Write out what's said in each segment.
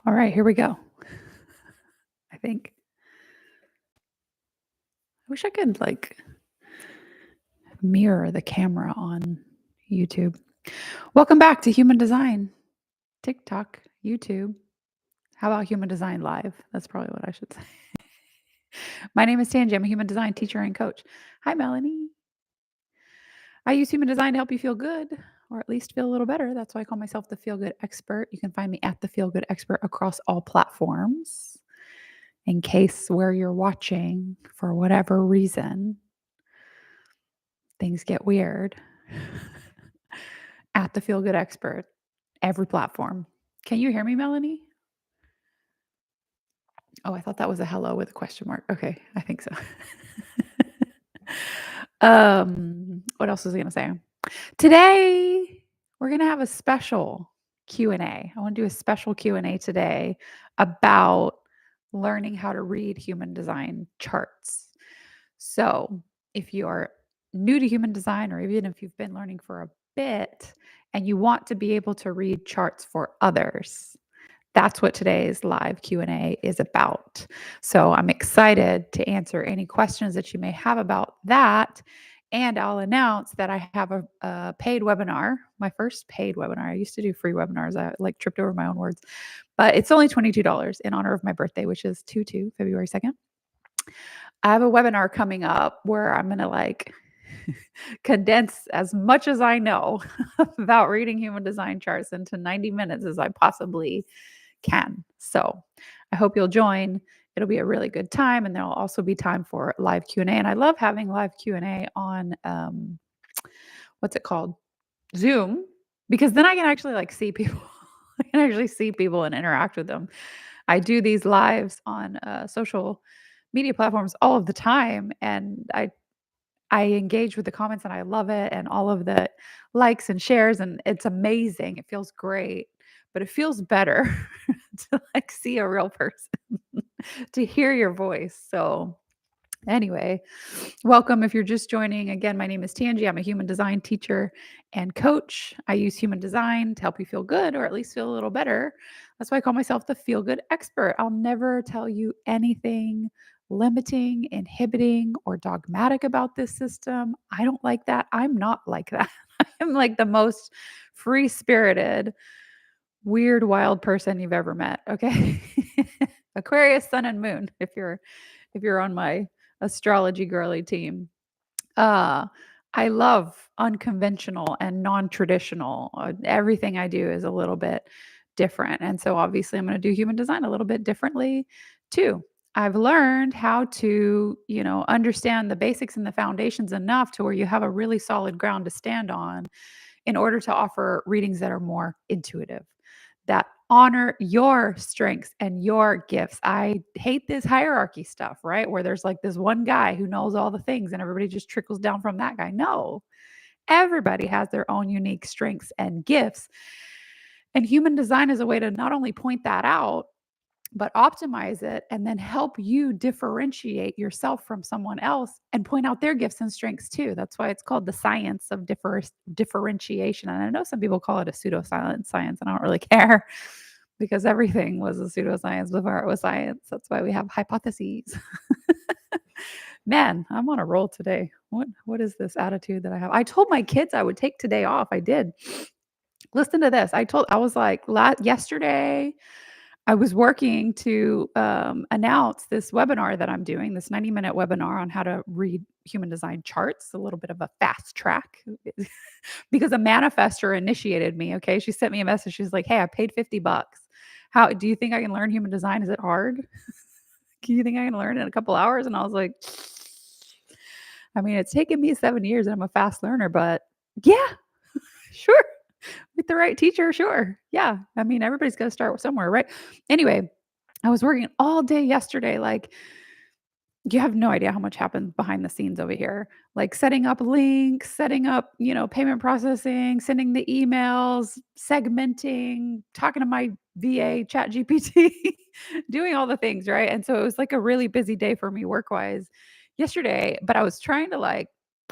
All right, here we go. I think. I wish I could mirror the camera on YouTube. Welcome back to Human Design, TikTok, YouTube. How about Human Design Live? That's probably what I should say. My name is Tanji. I'm a human design teacher and coach. Hi, Melanie. I use human design to help you feel good, or at least feel a little better. That's why I call myself the Feel Good Expert. You can find me at the Feel Good Expert across all platforms. In case where you're watching, for whatever reason, things get weird, at the Feel Good Expert, every platform. Can you hear me, Melanie? Oh, I thought that was a hello with a question mark. Okay, I think so. What else was I gonna say? Today, we're gonna have a special Q&A. I wanna do a special Q&A today about learning how to read human design charts. So, if you are new to human design, or even if you've been learning for a bit and you want to be able to read charts for others, that's what today's live Q&A is about. So I'm excited to answer any questions that you may have about that. And I'll announce that I have a paid webinar, my first paid webinar. I used to do free webinars. I tripped over my own words, but it's only $22 in honor of my birthday, which is 2/2, February 2nd. I have a webinar coming up where I'm going to condense as much as I know about reading human design charts into 90 minutes as I possibly can. So I hope you'll join. It'll be a really good time, and there'll also be time for live Q&A. And I love having live Q&A on what's it called? Zoom, because then I can actually see people. I can actually see people and interact with them. I do these lives on social media platforms all of the time, and I engage with the comments, and I love it, and all of the likes and shares, and it's amazing. It feels great, but it feels better to see a real person, to hear your voice. So anyway, welcome if you're just joining. Again, my name is Tanji. I'm a human design teacher and coach. I use human design to help you feel good, or at least feel a little better. That's why I call myself the Feel Good Expert. I'll never tell you anything limiting, inhibiting, or dogmatic about this system. I don't like that. I'm not like that. I'm like the most free spirited, weird, wild person you've ever met. Okay. Aquarius, sun, and moon, if you're on my astrology girly team. I love unconventional and non-traditional. Everything I do is a little bit different. And so obviously I'm going to do human design a little bit differently too. I've learned how to, understand the basics and the foundations enough to where you have a really solid ground to stand on in order to offer readings that are more intuitive, that honor your strengths and your gifts. I hate this hierarchy stuff, right? Where there's this one guy who knows all the things and everybody just trickles down from that guy. No, everybody has their own unique strengths and gifts. And human design is a way to not only point that out, but optimize it and then help you differentiate yourself from someone else and point out their gifts and strengths too. That's why it's called the science of differentiation. And I know some people call it a pseudoscience, and I don't really care because everything was a pseudoscience before it was science. That's why we have hypotheses. Man, I'm on a roll today. What is this attitude that I have? I told my kids I would take today off. I did. Listen to this. I was like, yesterday, I was working to announce this webinar that I'm doing, this 90-minute webinar on how to read human design charts, a little bit of a fast track because a manifestor initiated me. Okay. She sent me a message. She's like, hey, I paid $50. How do you think I can learn human design? Is it hard? Do you think I can learn in a couple hours? And I was like, I mean, it's taken me 7 years and I'm a fast learner, but yeah, sure. With the right teacher, sure. Yeah. I mean, everybody's got to start somewhere, right? Anyway, I was working all day yesterday. You have no idea how much happens behind the scenes over here. Setting up links, setting up, payment processing, sending the emails, segmenting, talking to my VA, Chat GPT, doing all the things, right? And so it was a really busy day for me work-wise yesterday, but I was trying to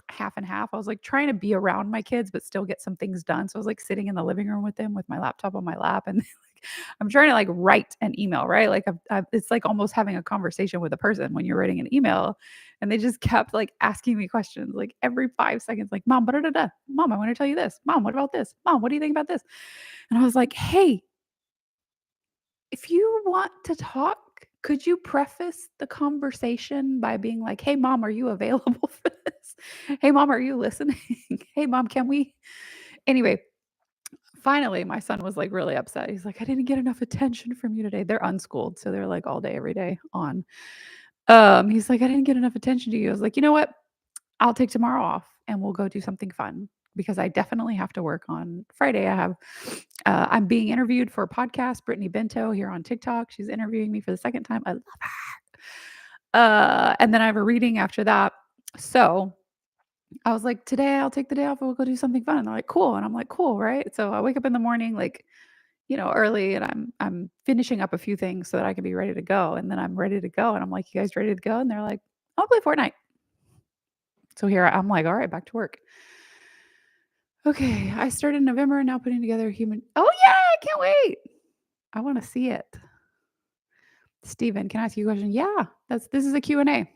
half and half. I was trying to be around my kids, but still get some things done. So I was sitting in the living room with them with my laptop on my lap and I'm trying to like write an email, right? Like it's like almost having a conversation with a person when you're writing an email. And they just kept like asking me questions like every 5 seconds, like, Mom, da da da. Mom, I want to tell you this. Mom, what about this? Mom, what do you think about this? And I was like, hey, if you want to talk, could you preface the conversation by being like, "Hey, mom, are you available for this? Hey, mom, are you listening? Hey, mom, can we?" Anyway, finally, my son was like really upset. He's like, "I didn't get enough attention from you today." They're unschooled, so they're like all day, every day on. He's like, "I didn't get enough attention to you." I was like, "You know what? I'll take tomorrow off and we'll go do something fun because I definitely have to work on Friday. I'm being interviewed for a podcast, Brittany Bento here on TikTok. She's interviewing me for the second time. I love her. And then I have a reading after that. So I was like, today I'll take the day off and we'll go do something fun. And they're like, cool. And I'm like, cool, right? So I wake up in the morning, like, early and I'm finishing up a few things so that I can be ready to go. And then I'm ready to go. And I'm like, you guys ready to go? And they're like, I'll play Fortnite. So here I'm like, all right, back to work. Okay, I started in November and now putting together human. Oh yeah, I can't wait. I want to see it. Steven, can I ask you a question? Yeah, this is a Q&A.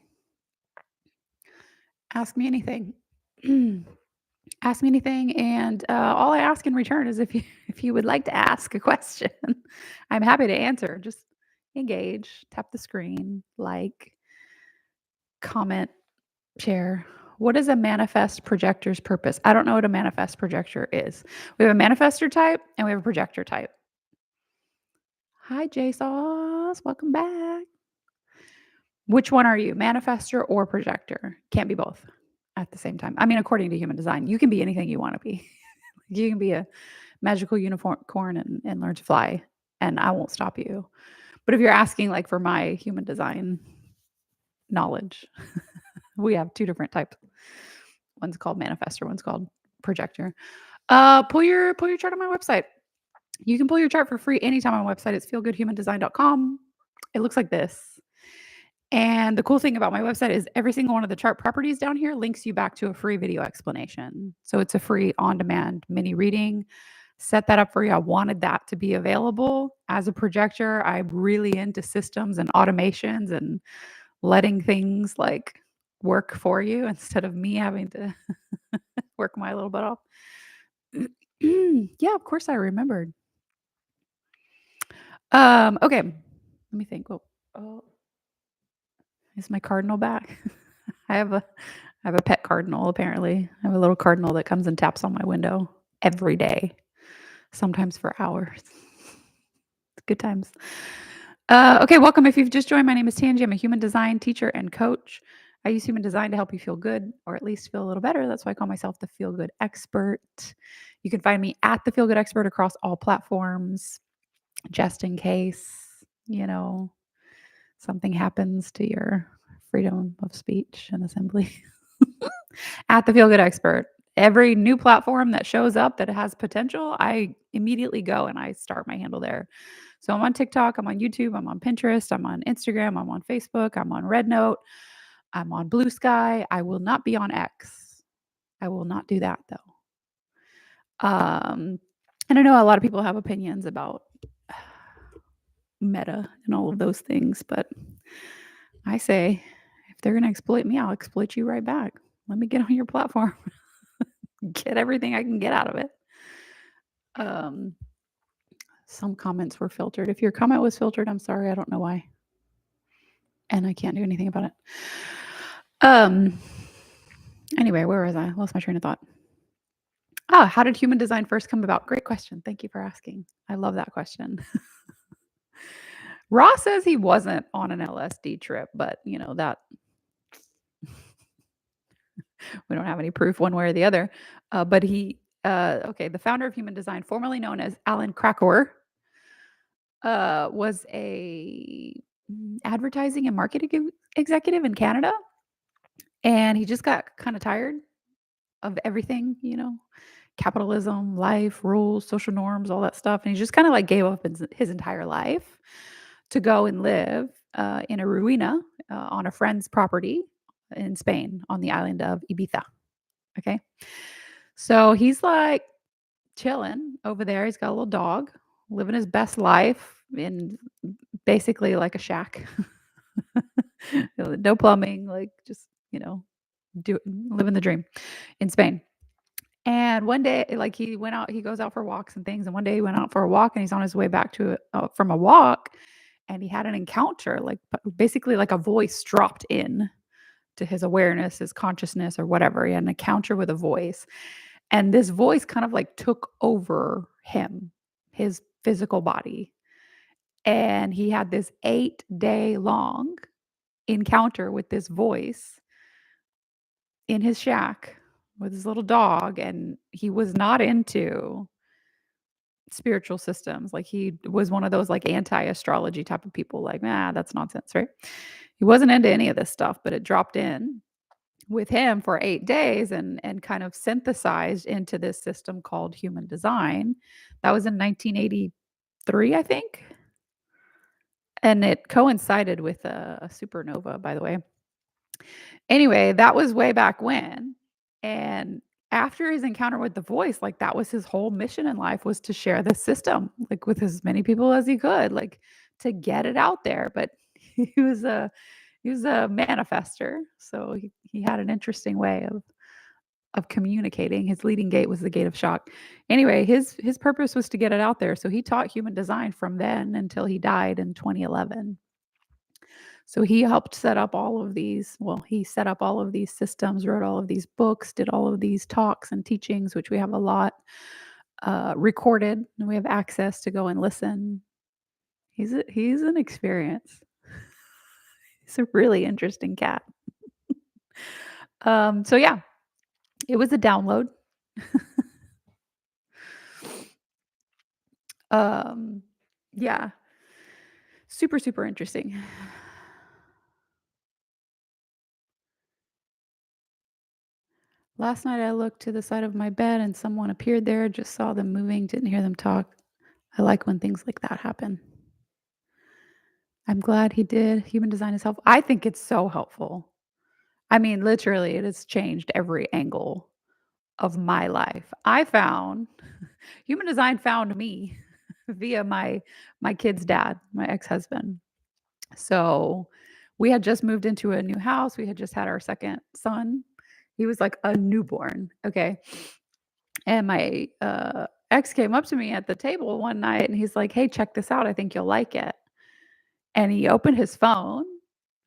Ask me anything. Ask me anything, and all I ask in return is if you if you would like to ask a question, I'm happy to answer. Just engage, tap the screen, like, comment, share. What is a manifest projector's purpose? I don't know what a manifest projector is. We have a manifestor type and we have a projector type. Hi, J Sauce. Welcome back. Which one are you, manifestor or projector? Can't be both at the same time. I mean, according to human design, you can be anything you want to be. You can be a magical unicorn and learn to fly, and I won't stop you. But if you're asking like for my human design knowledge, we have two different types. One's called manifestor, one's called projector. Pull your chart on my website. You can pull your chart for free anytime on my website. It's feelgoodhumandesign.com. It looks like this. And the cool thing about my website is every single one of the chart properties down here links you back to a free video explanation. So it's a free on-demand mini reading. Set that up for you. I wanted that to be available. As a projector, I'm really into systems and automations and letting things like work for you instead of me having to work my little butt off. Yeah, of course I remembered. Okay. Let me think. Oh, is my cardinal back? I have a pet cardinal apparently. I have a little cardinal that comes and taps on my window every day, sometimes for hours. Good times. Okay, welcome. If you've just joined, my name is Tangi. I'm a human design teacher and coach. I use human design to help you feel good or at least feel a little better. That's why I call myself the Feel Good Expert. You can find me at the Feel Good Expert across all platforms, just in case, something happens to your freedom of speech and assembly. At the Feel Good Expert. Every new platform that shows up that has potential, I immediately go and I start my handle there. So I'm on TikTok, I'm on YouTube, I'm on Pinterest, I'm on Instagram, I'm on Facebook, I'm on Rednote, I'm on Blue Sky. I will not be on X. I will not do that though. And I know a lot of people have opinions about Meta and all of those things, but I say if they're going to exploit me, I'll exploit you right back. Let me get on your platform. Get everything I can get out of it. Some comments were filtered. If your comment was filtered, I'm sorry. I don't know why. And I can't do anything about it. Anyway, where was I? Lost my train of thought. How did human design first come about? Great question. Thank you for asking. I love that question. Ross says he wasn't on an LSD trip, but that we don't have any proof one way or the other. But the founder of human design, formerly known as Alan Krakauer, was a advertising and marketing executive in Canada. And he just got kind of tired of everything, capitalism, life, rules, social norms, all that stuff. And he just kind of like gave up his entire life to go and live in a ruina on a friend's property in Spain on the island of Ibiza. Okay. So he's like chilling over there. He's got a little dog living his best life in basically like a shack. No plumbing, like just, living the dream in Spain. And one day, like he goes out for walks and things. And one day he went out for a walk and he's on his way back from a walk and he had an encounter, like basically like a voice dropped in to his awareness, his consciousness, or whatever. He had an encounter with a voice. And this voice kind of like took over him, his physical body. And he had this 8-day long encounter with this voice in his shack with his little dog. And he was not into spiritual systems. Like he was one of those like anti-astrology type of people, like, nah, that's nonsense, right? He wasn't into any of this stuff, but it dropped in with him for 8 days and kind of synthesized into this system called human design. That was in 1983, I think. And it coincided with a supernova, by the way. Anyway, that was way back when. And after his encounter with the voice, like that was his whole mission in life, was to share this system like with as many people as he could, like to get it out there. But he was a he was a manifester. So he had an interesting way of communicating. His leading gate was the gate of shock. Anyway, his purpose was to get it out there. So he taught human design from then until he died in 2011. So he helped set up all of these. Well, he set up all of these systems, wrote all of these books, did all of these talks and teachings, which we have a lot recorded, and we have access to go and listen. He's an experience. He's a really interesting cat. So yeah, it was a download. um, yeah, super super interesting. Last night I looked to the side of my bed and someone appeared there. Just saw them moving, didn't hear them talk. I like when things like that happen. I'm glad he did. Human design is helpful. I think it's so helpful. I mean, literally, it has changed every angle of my life. I found human design found me via my kid's dad, my ex-husband. So we had just moved into a new house. We had just had our second son. He was like a newborn. Okay. And my ex came up to me at the table one night and he's like, "Hey, check this out. I think you'll like it." And he opened his phone.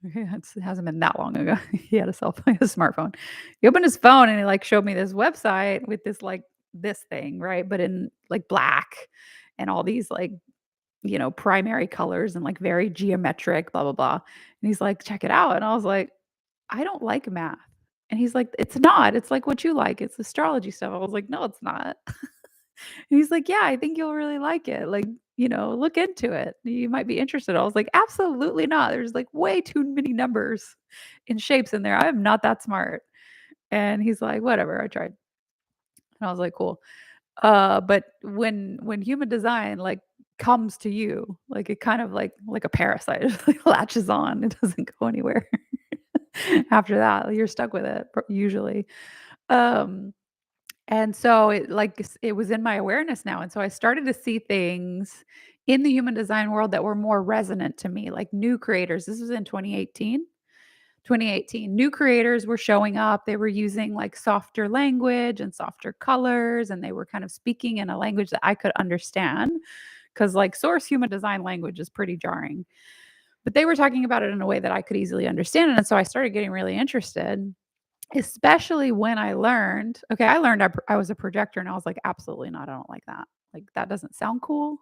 It hasn't been that long ago. He had a cell phone, a smartphone. He opened his phone and he like showed me this website with this like this thing, right? But in like black and all these like, primary colors and like very geometric, blah, blah, blah. And he's like, check it out. And I was like, I don't like math. And he's like, it's not. It's like what you like. It's astrology stuff. I was like, no, it's not. And he's like, "Yeah, I think you'll really like it. Like, look into it. You might be interested." I was like, "Absolutely not. There's like way too many numbers and shapes in there. I'm not that smart." And he's like, "Whatever, I tried." And I was like, "Cool." But when human design like comes to you, like it kind of like a parasite, it like latches on. It doesn't go anywhere. After that, you're stuck with it usually. Um And so it was in my awareness now, and so I started to see things in the human design world that were more resonant to me, like new creators. This was in 2018. 2018, new creators were showing up. They were using like softer language and softer colors, and they were kind of speaking in a language that I could understand because like source human design language is pretty jarring. But they were talking about it in a way that I could easily understand it, and so I started getting really interested. Especially when I learned I was a projector and I was like, "Absolutely not, I don't like that. Like, that doesn't sound cool.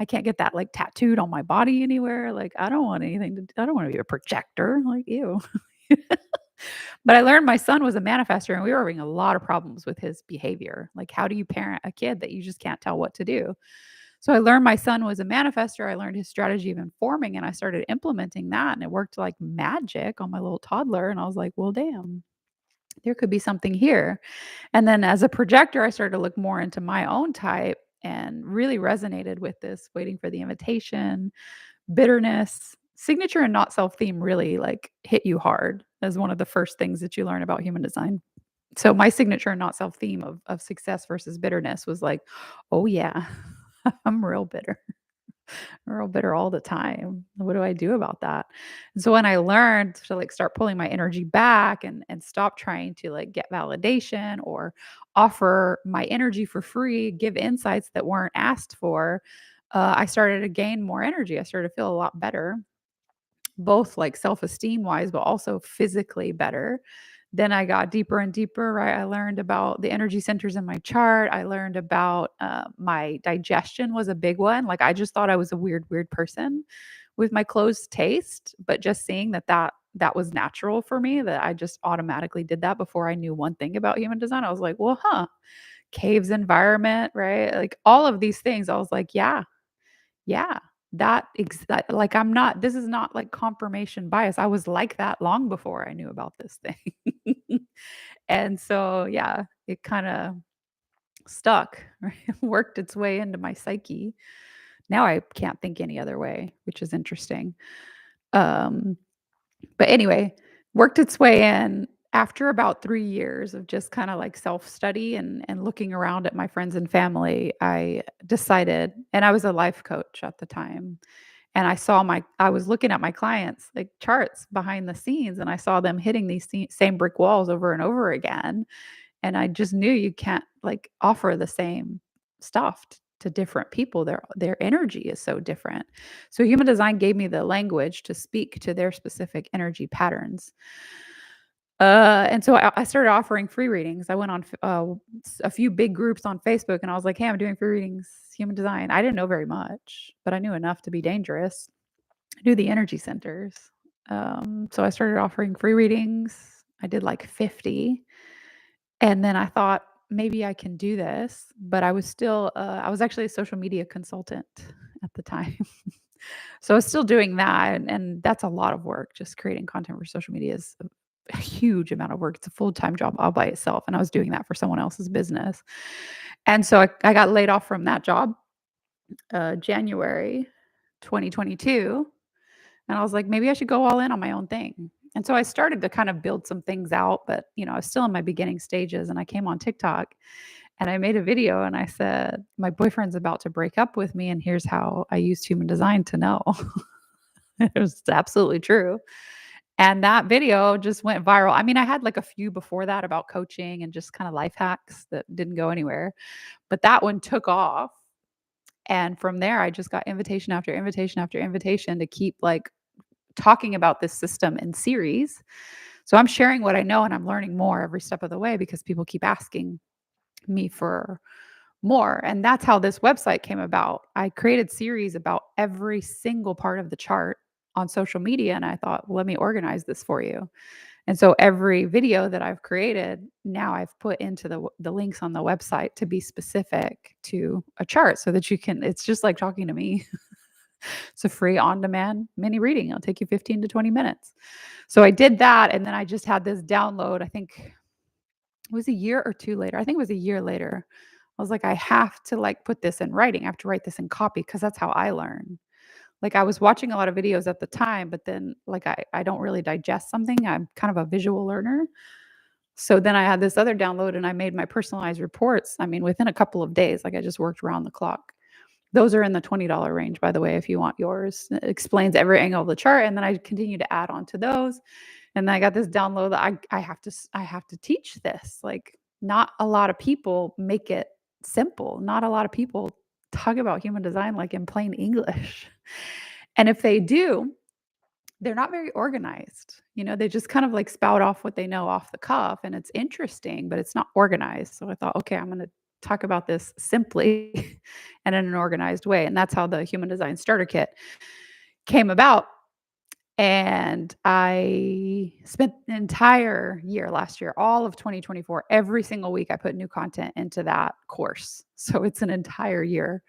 I can't get that, like, tattooed on my body anywhere. Like, I don't wanna be a projector, like, ew." But I learned my son was a manifestor and we were having a lot of problems with his behavior. Like, how do you parent a kid that you just can't tell what to do? So I learned my son was a manifestor. I learned his strategy of informing and I started implementing that and it worked like magic on my little toddler. And I was like, well, damn, there could be something here. And then as a projector, I started to look more into my own type and really resonated with this waiting for the invitation, bitterness, signature and not self theme really like hit you hard as one of the first things that you learn about human design. So my signature and not self theme of success versus bitterness was like, oh yeah, I'm real bitter. Real bitter all the time. What do I do about that? And so when I learned to like start pulling my energy back and stop trying to like get validation or offer my energy for free, give insights that weren't asked for, I started to gain more energy. I started to feel a lot better, both like self-esteem wise, but also physically better. Then I got deeper and deeper, right? I learned about the energy centers in my chart. I learned about my digestion was a big one. Like I just thought I was a weird person with my closed taste, but just seeing that was natural for me, that I just automatically did that before I knew one thing about human design. I was like, well, caves environment, right? Like all of these things. I was like, yeah, like, I'm not this is not, like, confirmation bias. I was like that long before I knew about this thing. And so, yeah, it kinda stuck, right? Worked its way into my psyche. Now I can't think any other way, which is interesting. Um but anyway, worked its way in after about 3 years of just kinda, like, self-study and looking around at my friends and family. I decided, and I was a life coach at the time, and I was looking at my clients, like, charts behind the scenes, and I saw them hitting these same brick walls over and over again, and I just knew you can't, like, offer the same stuff to different people. Their energy is so different. So human design gave me the language to speak to their specific energy patterns. And so I started offering free readings. I went on a few big groups on Facebook, and I was like, "Hey, I'm doing free readings, human design." I didn't know very much, but I knew enough to be dangerous. I knew the energy centers. So I started offering free readings. I did like 50, and then I thought, maybe I can do this, but I was actually a social media consultant at the time. So I was still doing that, and that's a lot of work. Just creating content for social media is a huge amount of work. It's a full-time job all by itself, and I was doing that for someone else's business. And so I got laid off from that job, January 2022, and I was like, maybe I should go all in on my own thing. And so I started to kind of build some things out, but I was still in my beginning stages, and I came on TikTok and I made a video and I said, my boyfriend's about to break up with me, and here's how I used human design to know. It was absolutely true. And that video just went viral. I mean, I had like a few before that about coaching and just kind of life hacks that didn't go anywhere, but that one took off. And from there, I just got invitation after invitation after invitation to keep like talking about this system in series. So I'm sharing what I know and I'm learning more every step of the way because people keep asking me for more. And that's how this website came about. I created series about every single part of the chart on social media. And I thought, well, let me organize this for you. And so every video that I've created, now I've put into the links on the website to be specific to a chart so that it's just like talking to me. It's a free on demand mini reading. It'll take you 15 to 20 minutes. So I did that. And then I just had this download. I think it was a year or two later. I think it was a year later. I was like, I have to like put this in writing. I have to write this in copy because that's how I learn. Like I was watching a lot of videos at the time, but then like I don't really digest something. I'm kind of a visual learner. So then I had this other download and I made my personalized reports. I mean, within a couple of days, like I just worked around the clock. Those are in the $20 range, by the way, if you want yours. It explains every angle of the chart. And then I continue to add on to those. And then I got this download that I have to teach this. Like not a lot of people make it simple. Not a lot of people talk about human design like in plain English. And if they do, they're not very organized. They just kind of like spout off what they know off the cuff and it's interesting, but it's not organized. So I thought, okay, I'm going to talk about this simply and in an organized way. And that's how the human design starter kit came about. And I spent the entire year last year, all of 2024, every single week, I put new content into that course. So it's an entire year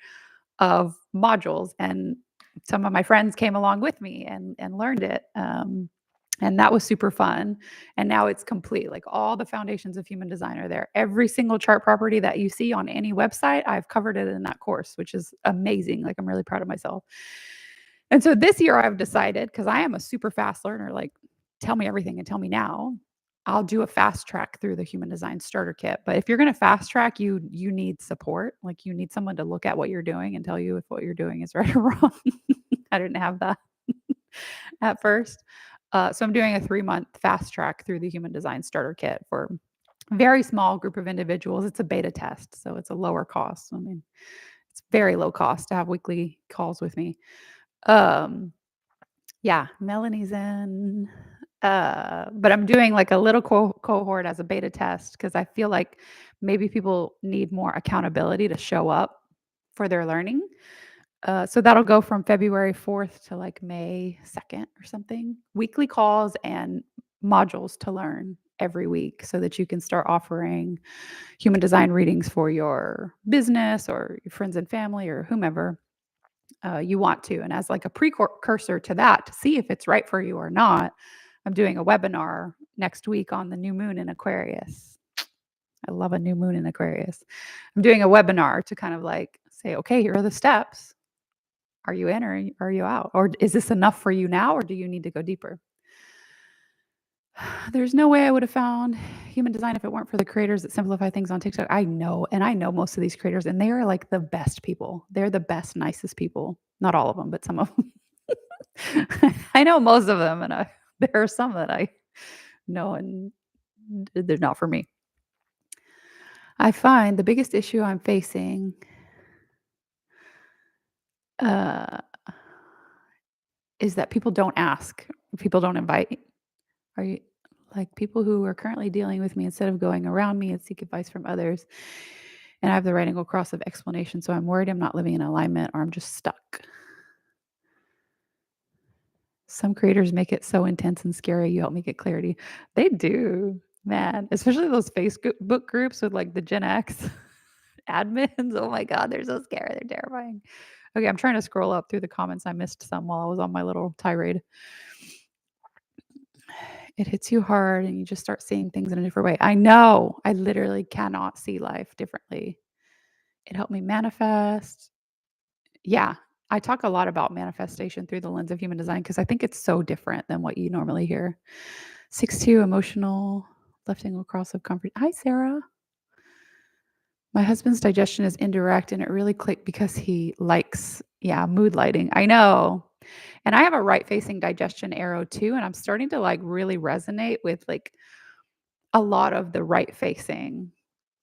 of modules. And some of my friends came along with me and learned it. And that was super fun. And now it's complete. Like all the foundations of human design are there. Every single chart property that you see on any website, I've covered it in that course, which is amazing. Like I'm really proud of myself. And so this year I've decided, because I am a super fast learner, like tell me everything and tell me now. I'll do a fast track through the Human Design Starter Kit. But if you're going to fast track, you need support. Like you need someone to look at what you're doing and tell you if what you're doing is right or wrong. I didn't have that at first. So I'm doing a 3-month fast track through the Human Design Starter Kit for a very small group of individuals. It's a beta test, so it's a lower cost. I mean, it's very low cost to have weekly calls with me. Um, yeah, Melanie's in. But I'm doing like a little cohort as a beta test because I feel like maybe people need more accountability to show up for their learning. So that'll go from February 4th to like May 2nd or something. Weekly calls and modules to learn every week so that you can start offering human design readings for your business or your friends and family or whomever you want to. And as like a precursor to that, to see if it's right for you or not, I'm doing a webinar next week on the new moon in Aquarius. I love a new moon in Aquarius. I'm doing a webinar to kind of like say, okay, here are the steps. Are you in or are you out? Or is this enough for you now or do you need to go deeper? There's no way I would have found human design if it weren't for the creators that simplify things on TikTok. I know, and I know most of these creators, and they are like the best people. They're the best, nicest people. Not all of them, but some of them. I know most of them, and there are some that I know, and they're not for me. I find the biggest issue I'm facing uh, is that people don't ask, people don't invite. Are you like people who are currently dealing with me instead of going around me and seek advice from others? And I have the right angle cross of explanation. So I'm worried I'm not living in alignment or I'm just stuck. Some creators make it so intense and scary. You help me get clarity. They do, man. Especially those Facebook groups with like the Gen X admins. Oh my God, they're so scary. They're terrifying. Okay, I'm trying to scroll up through the comments. I missed some while I was on my little tirade. It hits you hard and you just start seeing things in a different way. I know. I literally cannot see life differently. It helped me manifest. Yeah. I talk a lot about manifestation through the lens of human design because I think it's so different than what you normally hear. 6-2 emotional, lifting across of comfort. Hi, Sarah. My husband's digestion is indirect and it really clicked because he likes, yeah, mood lighting. I know. And I have a right facing digestion arrow too. And I'm starting to like really resonate with like a lot of the right facing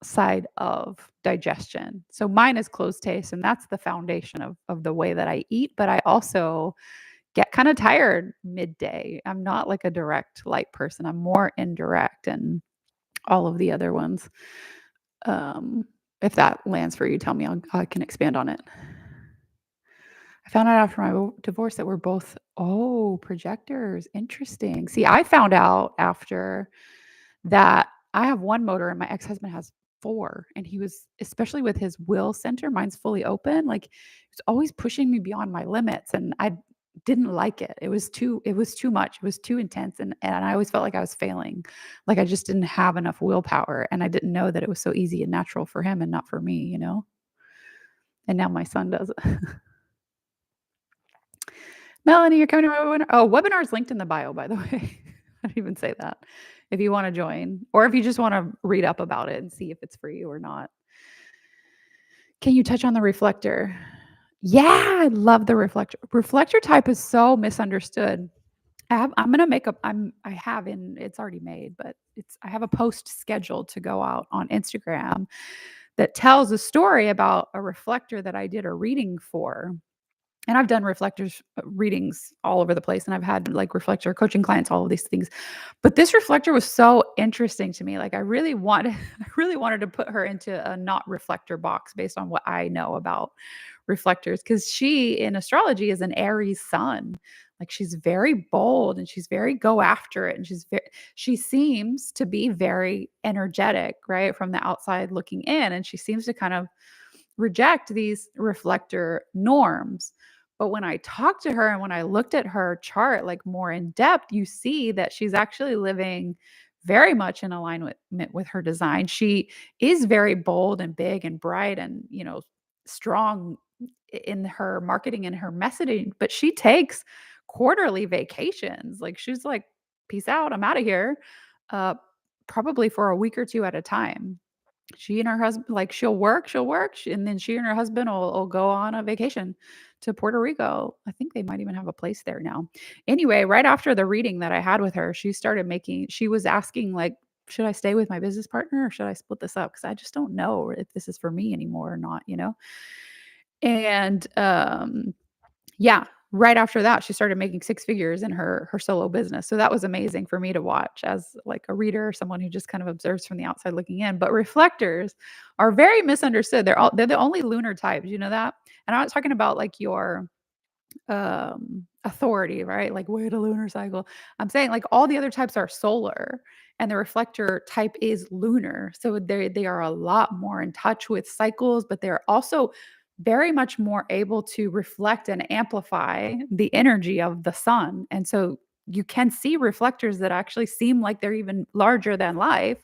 side of digestion. So mine is closed taste, and that's the foundation of the way that I eat. But I also get kind of tired midday. I'm not like a direct light person. I'm more indirect and all of the other ones. Um, if that lands for you, tell me. I can expand on it. I found out after my divorce that we're both projectors. Interesting. See, I found out after that I have one motor and my ex-husband has 4, and he was especially with his will center, mine's fully open, like, he was always pushing me beyond my limits, and I didn't like it. It was too much, it was too intense, and I always felt like I was failing, like I just didn't have enough willpower, and I didn't know that it was so easy and natural for him and not for me, you know? And now my son does it. Melanie, you're coming to my webinar. Oh, webinar is linked in the bio, by the way. I didn't even say that. If you want to join, or if you just want to read up about it and see if it's for you or not. Can you touch on the reflector? Yeah, I love the reflector. Reflector type is so misunderstood. I'm gonna make a I have in it's already made, but I have a post scheduled to go out on Instagram that tells a story about a reflector that I did a reading for. And I've done reflectors readings all over the place, and I've had like reflector coaching clients, all of these things. But this reflector was so interesting to me. Like I really wanted, I really wanted to put her into a not reflector box based on what I know about reflectors, because she in astrology is an Aries sun. Like she's very bold and she's very go after it, and she seems to be very energetic, right, from the outside looking in, and she seems to kind of reject these reflector norms. But when I talked to her and when I looked at her chart like more in depth, you see that she's actually living very much in alignment with her design. She is very bold and big and bright and, strong in her marketing and her messaging, but she takes quarterly vacations. Like she's like, peace out, I'm out of here. Uh, probably for a week or 2 at a time. She and her husband, like, she'll work, and then she and her husband will go on a vacation to Puerto Rico. I think they might even have a place there now. Anyway, right after the reading that I had with her, she was asking, like, "Should I stay with my business partner or should I split this up? Because I just don't know if this is for me anymore or not?" And, yeah, right after that, she started making 6 figures in her solo business, so that was amazing for me to watch as, like, a reader, someone who just kind of observes from the outside looking in, but reflectors are very misunderstood. They're the only lunar types, you know that? And I'm not talking about, like, your, authority, right? Like, "Wait, a lunar cycle." I'm saying, like, all the other types are solar, and the reflector type is lunar, so they are a lot more in touch with cycles, but they're also very much more able to reflect and amplify the energy of the sun. And so you can see reflectors that actually seem like they're even larger than life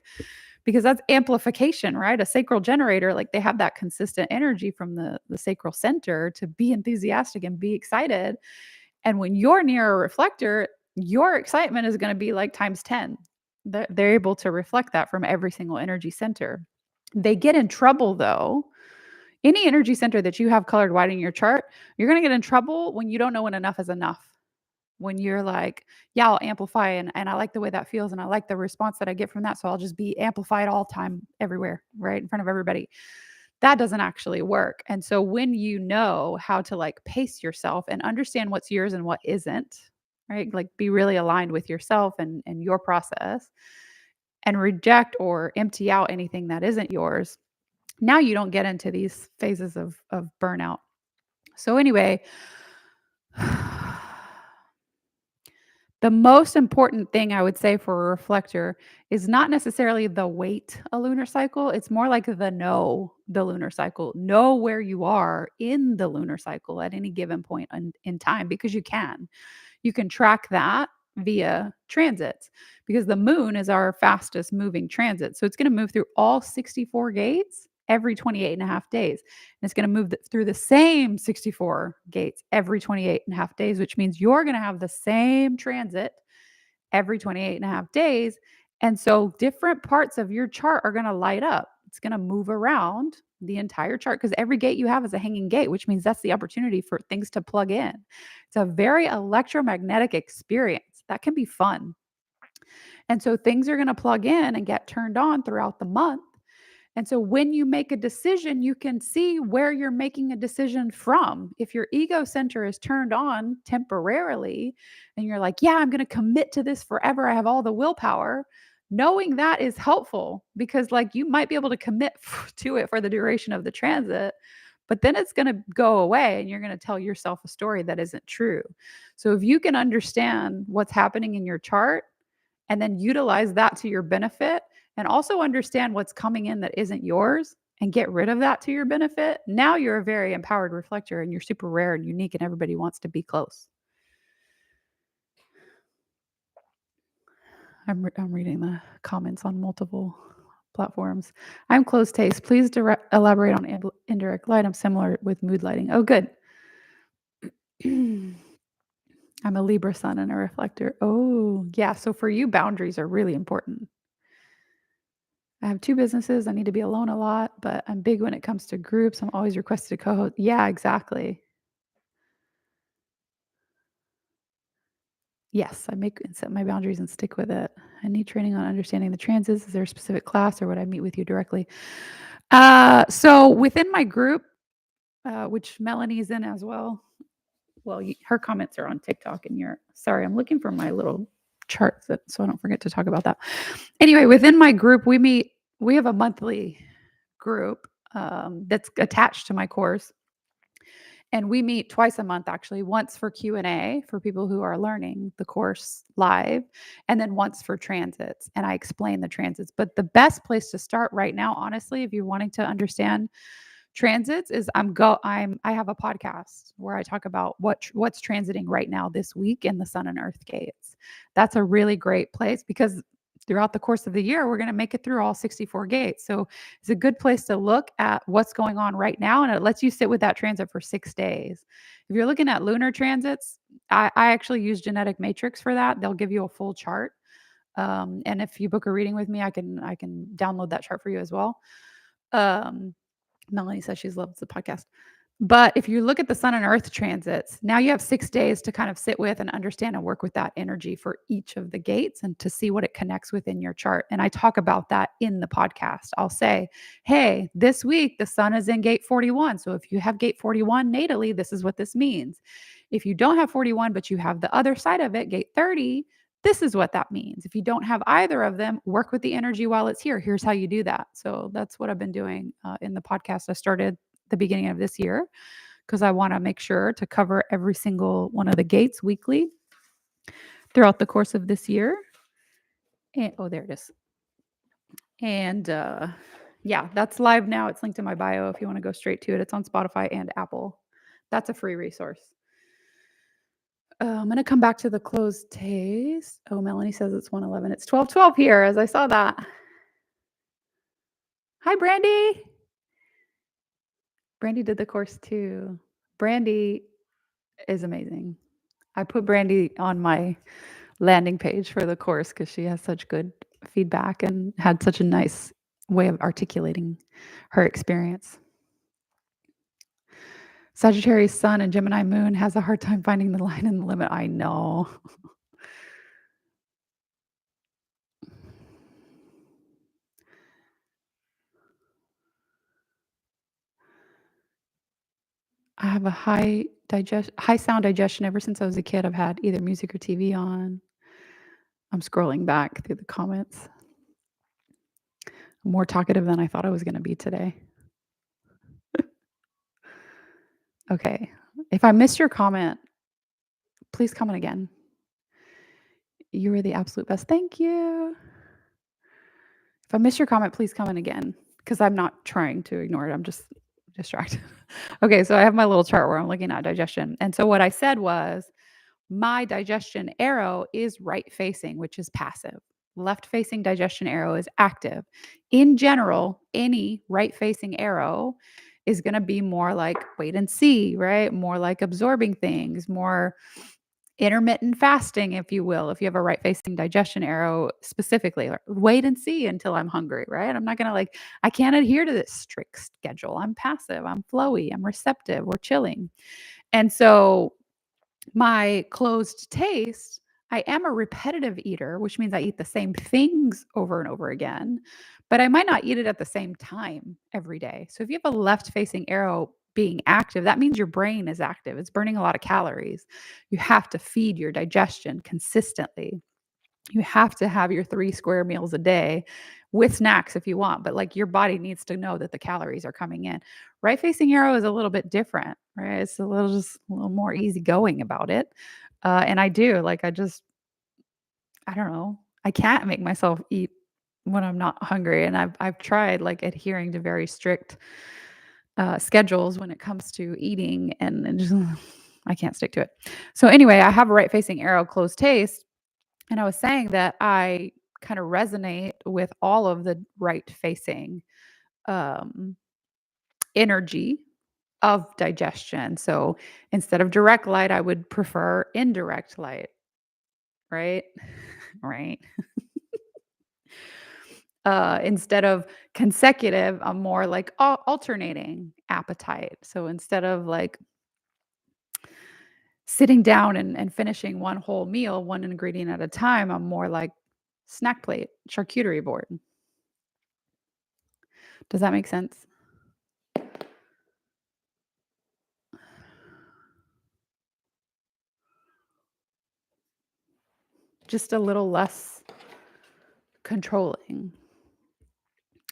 because that's amplification, right? A sacral generator, like they have that consistent energy from the sacral center to be enthusiastic and be excited. And when you're near a reflector, your excitement is going to be like times 10. They're able to reflect that from every single energy center. They get in trouble though. Any energy center that you have colored white in your chart, you're going to get in trouble when you don't know when enough is enough. When you're like, yeah, I'll amplify and I like the way that feels and I like the response that I get from that. So I'll just be amplified all time everywhere, right? In front of everybody. That doesn't actually work. And so when you know how to like pace yourself and understand what's yours and what isn't, right? Like be really aligned with yourself and your process and reject or empty out anything that isn't yours. Now you don't get into these phases of burnout. So anyway, the most important thing I would say for a reflector is not necessarily the wait a lunar cycle. It's more like the know the lunar cycle. Know where you are in the lunar cycle at any given point in time because you can. You can track that via transits because the moon is our fastest moving transit. So it's going to move through all 64 gates every 28 and a half days. And it's going to move through the same 64 gates every 28 and a half days, which means you're going to have the same transit every 28 and a half days. And so different parts of your chart are going to light up. It's going to move around the entire chart because every gate you have is a hanging gate, which means that's the opportunity for things to plug in. It's a very electromagnetic experience that can be fun. And so things are going to plug in and get turned on throughout the month. And so when you make a decision, you can see where you're making a decision from. If your ego center is turned on temporarily and you're like, yeah, I'm going to commit to this forever, I have all the willpower. Knowing that is helpful because, like, you might be able to commit to it for the duration of the transit, but then it's going to go away and you're going to tell yourself a story that isn't true. So, if you can understand what's happening in your chart and then utilize that to your benefit and also understand what's coming in that isn't yours and get rid of that to your benefit, now you're a very empowered reflector and you're super rare and unique and everybody wants to be close. I'm reading the comments on multiple platforms. I'm close taste. Please elaborate on indirect light. I'm similar with mood lighting. Oh, good. I'm a Libra sun and a reflector. Oh, yeah. So for you, boundaries are really important. I have 2 businesses. I need to be alone a lot, but I'm big when it comes to groups. I'm always requested to co-host. Yeah, exactly. Yes, I make and set my boundaries and stick with it. I need training on understanding the transits. Is there a specific class or would I meet with you directly? So within my group, which Melanie's in as well. Well, her comments are on TikTok and sorry, I'm looking for my little charts so I don't forget to talk about that. Anyway, within my group, we have a monthly group that's attached to my course. And we meet twice a month, actually, once for Q&A for people who are learning the course live, and then once for transits. And I explain the transits. But the best place to start right now, honestly, if you're wanting to understand transits, is I have a podcast where I talk about what's transiting right now this week in the Sun and Earth gates. That's a really great place because throughout the course of the year, we're going to make it through all 64 gates. So it's a good place to look at what's going on right now. And it lets you sit with that transit for 6 days. If you're looking at lunar transits, I actually use Genetic Matrix for that. They'll give you a full chart And if you book a reading with me, I can download that chart for you as well. Um, Melanie says she loves the podcast. But if you look at the sun and earth transits, now you have 6 days to kind of sit with and understand and work with that energy for each of the gates and to see what it connects with in your chart. And I talk about that in the podcast. I'll say, hey, this week the sun is in gate 41. So if you have gate 41 natally, this is what this means. If you don't have 41, but you have the other side of it, gate 30, this is what that means. If you don't have either of them, work with the energy while it's here. Here's how you do that. So that's what I've been doing in the podcast. I started the beginning of this year because I want to make sure to cover every single one of the gates weekly throughout the course of this year. And oh, there it is. And yeah, that's live now. It's linked in my bio if you want to go straight to it. It's on Spotify and Apple. That's a free resource. I'm going to come back to the closed taste. Oh, Melanie says it's 1:11. It's 12:12 here as I saw that. Hi, Brandy. Brandy did the course too. Brandy is amazing. I put Brandy on my landing page for the course because she has such good feedback and had such a nice way of articulating her experience. Sagittarius sun and Gemini moon has a hard time finding the line and the limit. I know. I have a high sound digestion ever since I was a kid. I've had either music or TV on. I'm scrolling back through the comments. I'm more talkative than I thought I was going to be today. Okay. If I missed your comment, please comment again. You were the absolute best. Thank you. If I missed your comment, please comment again because I'm not trying to ignore it. I'm just distracted. Okay, so I have my little chart where I'm looking at digestion. And so what I said was my digestion arrow is right facing, which is passive. Left facing digestion arrow is active. In general, any right facing arrow is going to be more like wait and see, right? More like absorbing things, more intermittent fasting, if you will, if you have a right facing digestion arrow specifically, wait and see until I'm hungry, right? I'm not going to I can't adhere to this strict schedule. I'm passive, I'm flowy, I'm receptive, we're chilling. And so my closed taste, I am a repetitive eater, which means I eat the same things over and over again, but I might not eat it at the same time every day. So if you have a left facing arrow being active, that means your brain is active. It's burning a lot of calories. You have to feed your digestion consistently. You have to have your 3 square meals a day with snacks if you want, but your body needs to know that the calories are coming in. Right facing arrow is a little bit different, right? It's just a little more easygoing about it. And I do I don't know. I can't make myself eat when I'm not hungry, and I've tried adhering to very strict schedules when it comes to eating, and it just I can't stick to it. So anyway, I have a right facing arrow closed taste, and I was saying that I kind of resonate with all of the right facing um, energy of digestion. So instead of direct light, I would prefer indirect light, right? Right. Instead of consecutive, I'm more like alternating appetite. So instead of sitting down and finishing one whole meal, one ingredient at a time, I'm more like snack plate, charcuterie board. Does that make sense? Just a little less controlling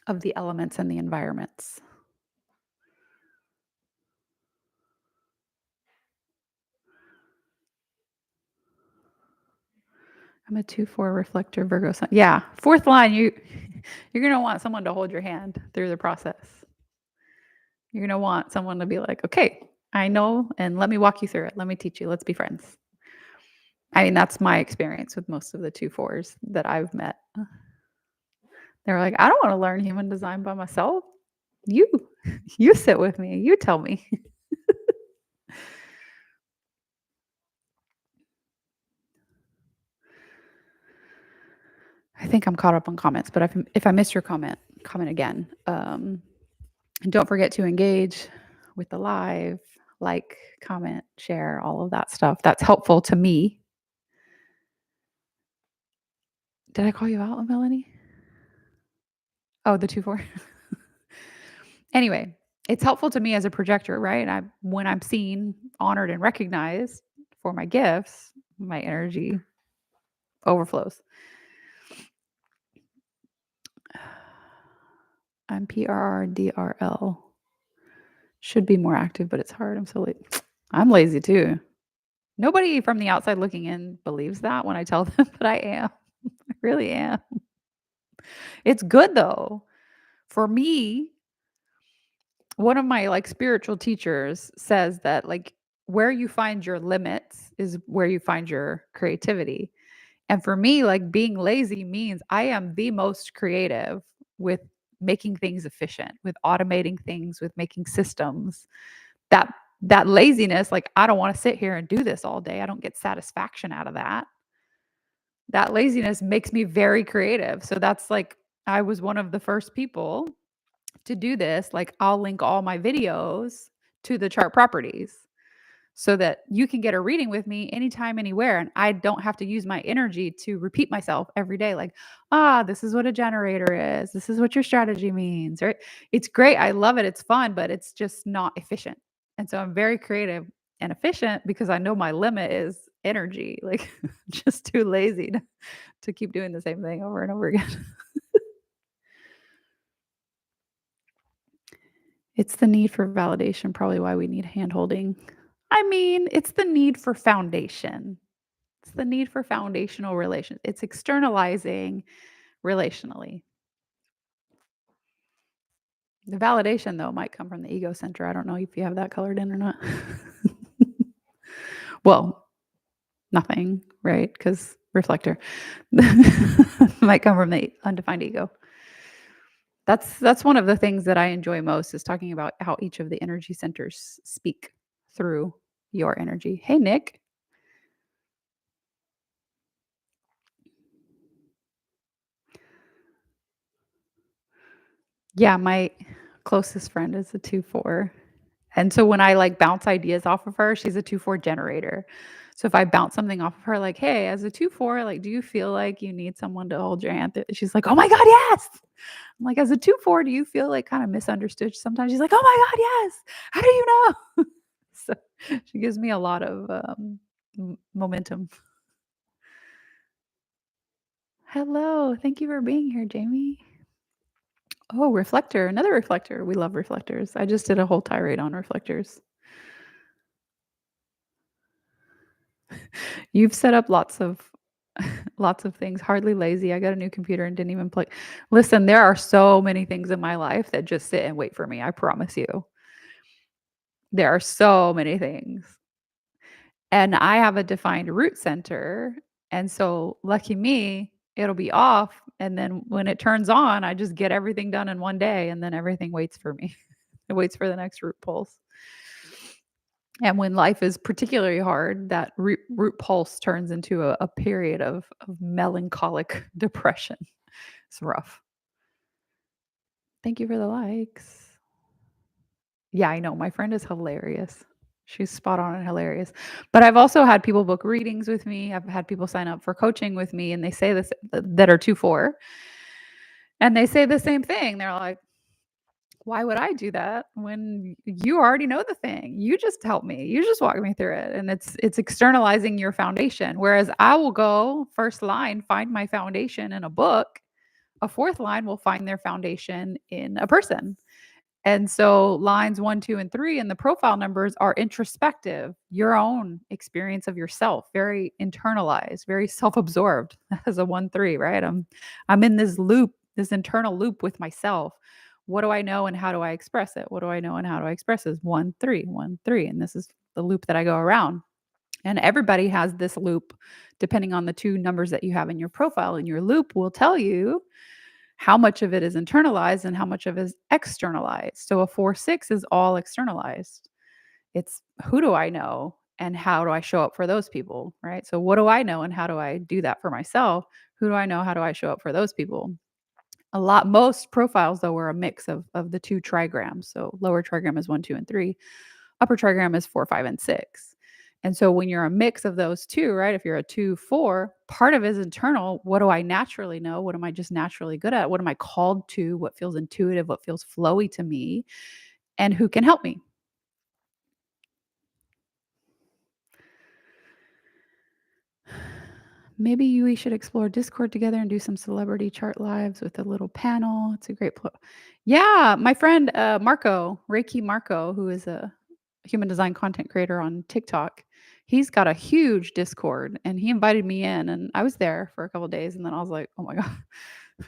of the elements and the environments. I'm a 2/4 reflector Virgo sun. Yeah, fourth line, you're gonna want someone to hold your hand through the process. You're gonna want someone to be like, "Okay, I know, and let me walk you through it. Let me teach you. Let's be friends." I mean, that's my experience with most of the 2/4s that I've met. They're like, "I don't wanna learn human design by myself. You you sit with me. You tell me." I think I'm caught up on comments, but if I missed your comment, comment again. And don't forget to engage with the live, like, comment, share, all of that stuff. That's helpful to me. Did I call you out, Melanie? Oh, the 2-4. Anyway, it's helpful to me as a projector, right? When I'm seen, honored, and recognized for my gifts, my energy overflows. I'm PRRDRL. Should be more active, but it's hard. I'm so late. I'm lazy too. Nobody from the outside looking in believes that when I tell them, but I am. I really am. It's good though. For me, one of my like spiritual teachers says that like where you find your limits is where you find your creativity. And for me, like being lazy means I am the most creative with making things efficient, with automating things, with making systems. That that laziness, like I don't want to sit here and do this all day. I don't get satisfaction out of that. That laziness makes me very creative. So that's like I was one of the first people to do this. Like I'll link all my videos to the chart properties so that you can get a reading with me anytime, anywhere. And I don't have to use my energy to repeat myself every day. Like, this is what a generator is. This is what your strategy means, right? It's great. I love it. It's fun, but it's just not efficient. And so I'm very creative and efficient because I know my limit is energy. Like, just too lazy to keep doing the same thing over and over again. It's the need for validation, probably why we need hand holding. I mean, it's the need for foundation. It's the need for foundational relations. It's externalizing relationally. The validation, though, might come from the ego center. I don't know if you have that colored in or not. Well, nothing, right? Because reflector might come from the undefined ego. That's one of the things that I enjoy most is talking about how each of the energy centers speak through your energy. Hey, Nick. Yeah, my closest friend is a 2-4. And so when I like bounce ideas off of her, she's a 2-4 generator. So if I bounce something off of her, like, hey, as a 2-4, like, do you feel like you need someone to hold your hand? She's like, oh my God, yes. I'm like, as a 2-4, do you feel like kind of misunderstood sometimes? She's like, oh my God, yes. How do you know? So she gives me a lot of momentum. Hello. Thank you for being here, Jamie. Oh, reflector, another reflector. We love reflectors. I just did a whole tirade on reflectors. You've set up lots of lots of things. Hardly lazy. I got a new computer and didn't even play. Listen, there are so many things in my life that just sit and wait for me. I promise you. There are so many things. And I have a defined root center. And so lucky me, it'll be off. And then when it turns on, I just get everything done in one day and then everything waits for me. It waits for the next root pulse. And when life is particularly hard, that root pulse turns into a period of melancholic depression. It's rough. Thank you for the likes. Yeah, I know. My friend is hilarious. She's spot on and hilarious. But I've also had people book readings with me. I've had people sign up for coaching with me, and they say this that are 2-4. And they say the same thing. They're like, why would I do that when you already know the thing? You just help me. You just walk me through it. And it's externalizing your foundation. Whereas I will go first line, find my foundation in a book. A fourth line will find their foundation in a person. And so lines 1, 2, and 3 and the profile numbers are introspective, your own experience of yourself, very internalized, very self-absorbed as a 1-3, right? I'm in this loop, this internal loop with myself. What do I know and how do I express it? What do I know and how do I express it? 1-3, 1-3. And this is the loop that I go around. And everybody has this loop depending on the two numbers that you have in your profile. And your loop will tell you how much of it is internalized and how much of it is externalized. So a 4-6 is all externalized. It's who do I know and how do I show up for those people, right? So what do I know and how do I do that for myself? Who do I know? How do I show up for those people? Most profiles though were a mix of the 2 trigrams. So lower trigram is 1, 2, and 3. Upper trigram is 4, 5, and 6. And so when you're a mix of those 2, right? If you're a 2, 4, part of it is internal. What do I naturally know? What am I just naturally good at? What am I called to? What feels intuitive? What feels flowy to me? And who can help me? Maybe we should explore Discord together and do some celebrity chart lives with a little panel. It's a great Yeah, my friend Marco, Reiki Marco, who is a human design content creator on TikTok. He's got a huge Discord and he invited me in and I was there for a couple days and then I was like, "Oh my god,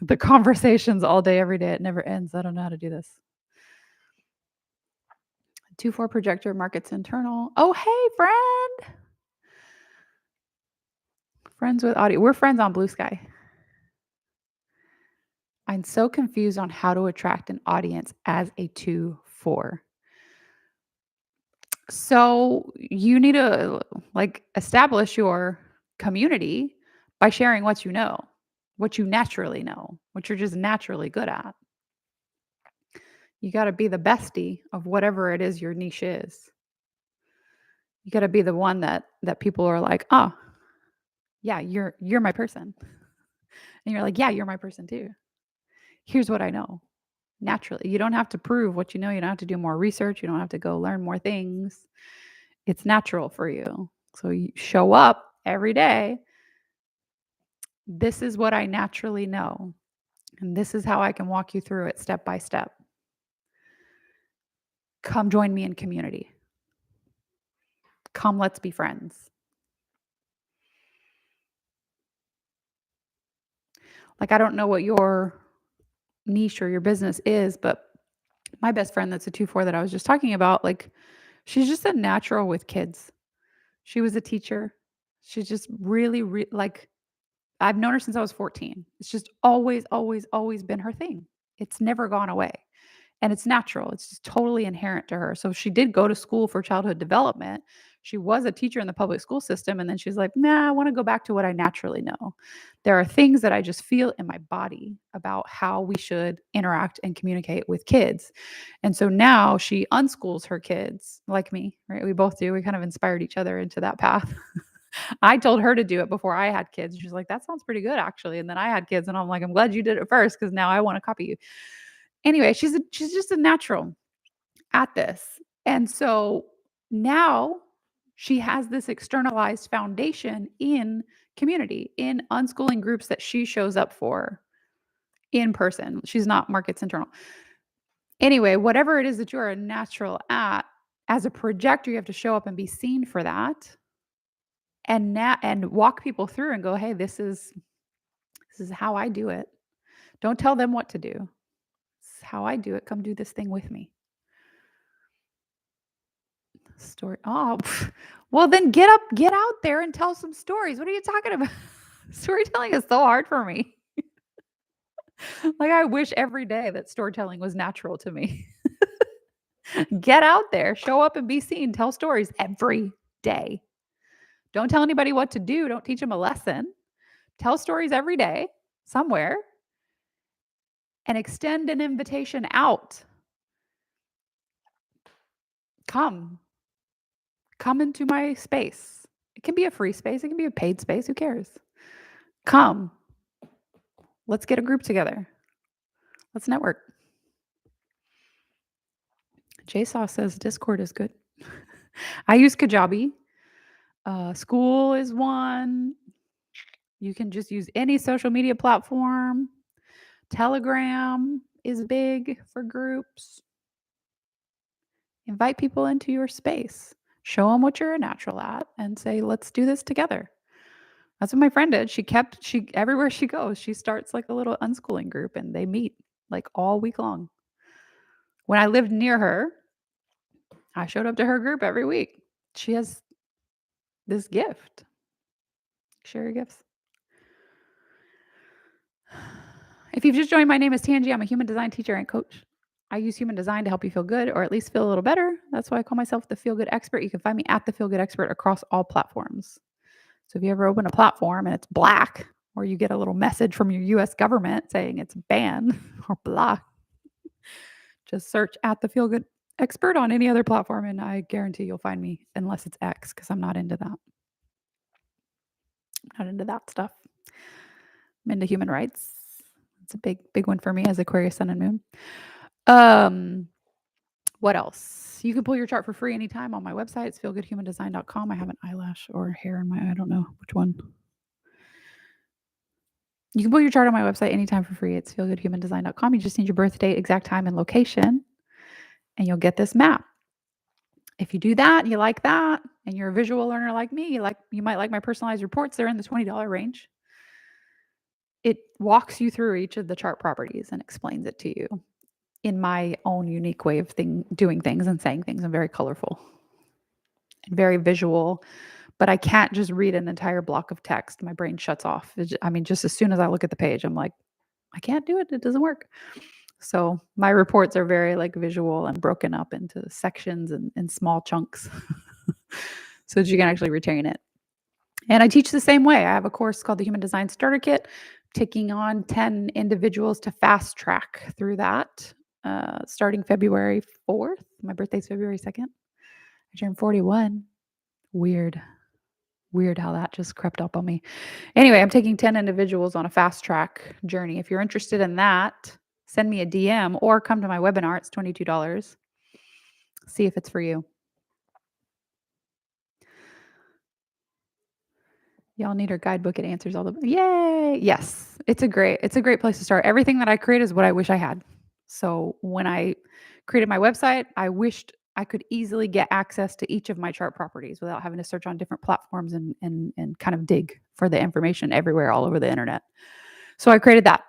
the conversations all day every day it never ends. I don't know how to do this." 2-4 projector markets internal. Oh, hey friend. Friends with audio. We're friends on Blue Sky. I'm so confused on how to attract an audience as a 2-4. So you need to like establish your community by sharing what you know, what you naturally know, what you're just naturally good at. You got to be the bestie of whatever it is your niche is. You got to be the one that people are like, "Oh, yeah, you're my person." And you're like, "Yeah, you're my person too. Here's what I know." Naturally. You don't have to prove what you know. You don't have to do more research. You don't have to go learn more things. It's natural for you. So you show up every day. This is what I naturally know. And this is how I can walk you through it step by step. Come join me in community. Come, let's be friends. Like, I don't know what your niche or your business is, but my best friend that's a 2-4 that I was just talking about, like, she's just a natural with kids. She was a teacher. She's just really, like, I've known her since I was 14. It's just always, always, always been her thing. It's never gone away. And it's natural. It's just totally inherent to her. So she did go to school for childhood development. She was a teacher in the public school system. And then she's like, nah, I want to go back to what I naturally know. There are things that I just feel in my body about how we should interact and communicate with kids. And so now she unschools her kids like me, right? We both do. We kind of inspired each other into that path. I told her to do it before I had kids. She's like, that sounds pretty good, actually. And then I had kids, and I'm like, I'm glad you did it first because now I want to copy you. Anyway, she's just a natural at this. And so now she has this externalized foundation in community, in unschooling groups that she shows up for in person. She's not markets internal. Anyway, whatever it is that you're a natural at, as a projector, you have to show up and be seen for that. And walk people through and go, hey, this is how I do it. Don't tell them what to do. This is how I do it. Come do this thing with me. Story. Oh, well, then get out there and tell some stories. What are you talking about? Storytelling is so hard for me. Like, I wish every day that storytelling was natural to me. Get out there, show up and be seen, tell stories every day. Don't tell anybody what to do. Don't teach them a lesson. Tell stories every day somewhere and extend an invitation out. Come, come into my space. It can be a free space, it can be a paid space. Who cares? Come, let's get a group together. Let's network. JSaw says Discord is good. I use Kajabi. School is one. You can just use any social media platform. Telegram is big for groups. Invite people into your space. Show them what you're a natural at and say, let's do this together. That's what my friend did. She everywhere she goes, she starts like a little unschooling group and they meet like all week long. When I lived near her, I showed up to her group every week. She has this gift. Share your gifts. If you've just joined, my name is Tangi. I'm a human design teacher and coach. I use human design to help you feel good or at least feel a little better. That's why I call myself the Feel Good Expert. You can find me at the Feel Good Expert across all platforms. So if you ever open a platform and it's black, or you get a little message from your US government saying it's banned or blocked, just search at the Feel Good Expert on any other platform, and I guarantee you'll find me, unless it's X, because I'm not into that. Not into that stuff. I'm into human rights. It's a big, big one for me as Aquarius Sun and Moon. What else? You can pull your chart for free anytime on my website. It's feelgoodhumandesign.com. I have an eyelash or hair in my eye. I don't know which one. You can pull your chart on my website anytime for free. It's feelgoodhumandesign.com. You just need your birth date, exact time, and location, and you'll get this map. If you do that, you like that, and you're a visual learner like me, you might like my personalized reports. They're in the $20 range. It walks you through each of the chart properties and explains it to you in my own unique way of doing things and saying things. I'm very colorful and very visual, but I can't just read an entire block of text. My brain shuts off. Just as soon as I look at the page, I'm like, I can't do it. It doesn't work. So my reports are very like visual and broken up into sections and small chunks so that you can actually retain it. And I teach the same way. I have a course called the Human Design Starter Kit, taking on 10 individuals to fast track through that starting February 4th. My birthday's February 2nd. I turned 41. Weird how that just crept up on me. Anyway, I'm taking 10 individuals on a fast track journey. If you're interested in that, send me a DM or come to my webinar. It's $22. See if it's for you. Y'all need our guidebook. It answers all the yay. Yes. It's a great place to start. Everything that I create is what I wish I had. So when I created my website, I wished I could easily get access to each of my chart properties without having to search on different platforms and kind of dig for the information everywhere all over the internet. So I created that.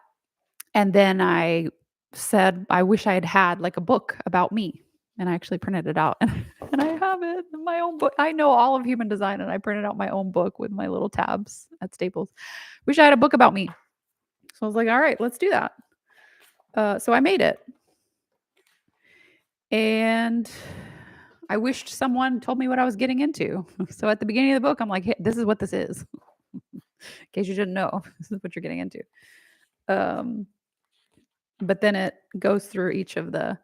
And then I said, I wish I had had like a book about me. And I actually printed it out and I have it in my own book. I know all of human design and I printed out my own book with my little tabs at Staples. Wish I had a book about me. So I was like, all right, let's do that. So I made it. And I wished someone told me what I was getting into. So at the beginning of the book, I'm like, hey, this is what this is. In case you didn't know, this is what you're getting into. But then it goes through each of the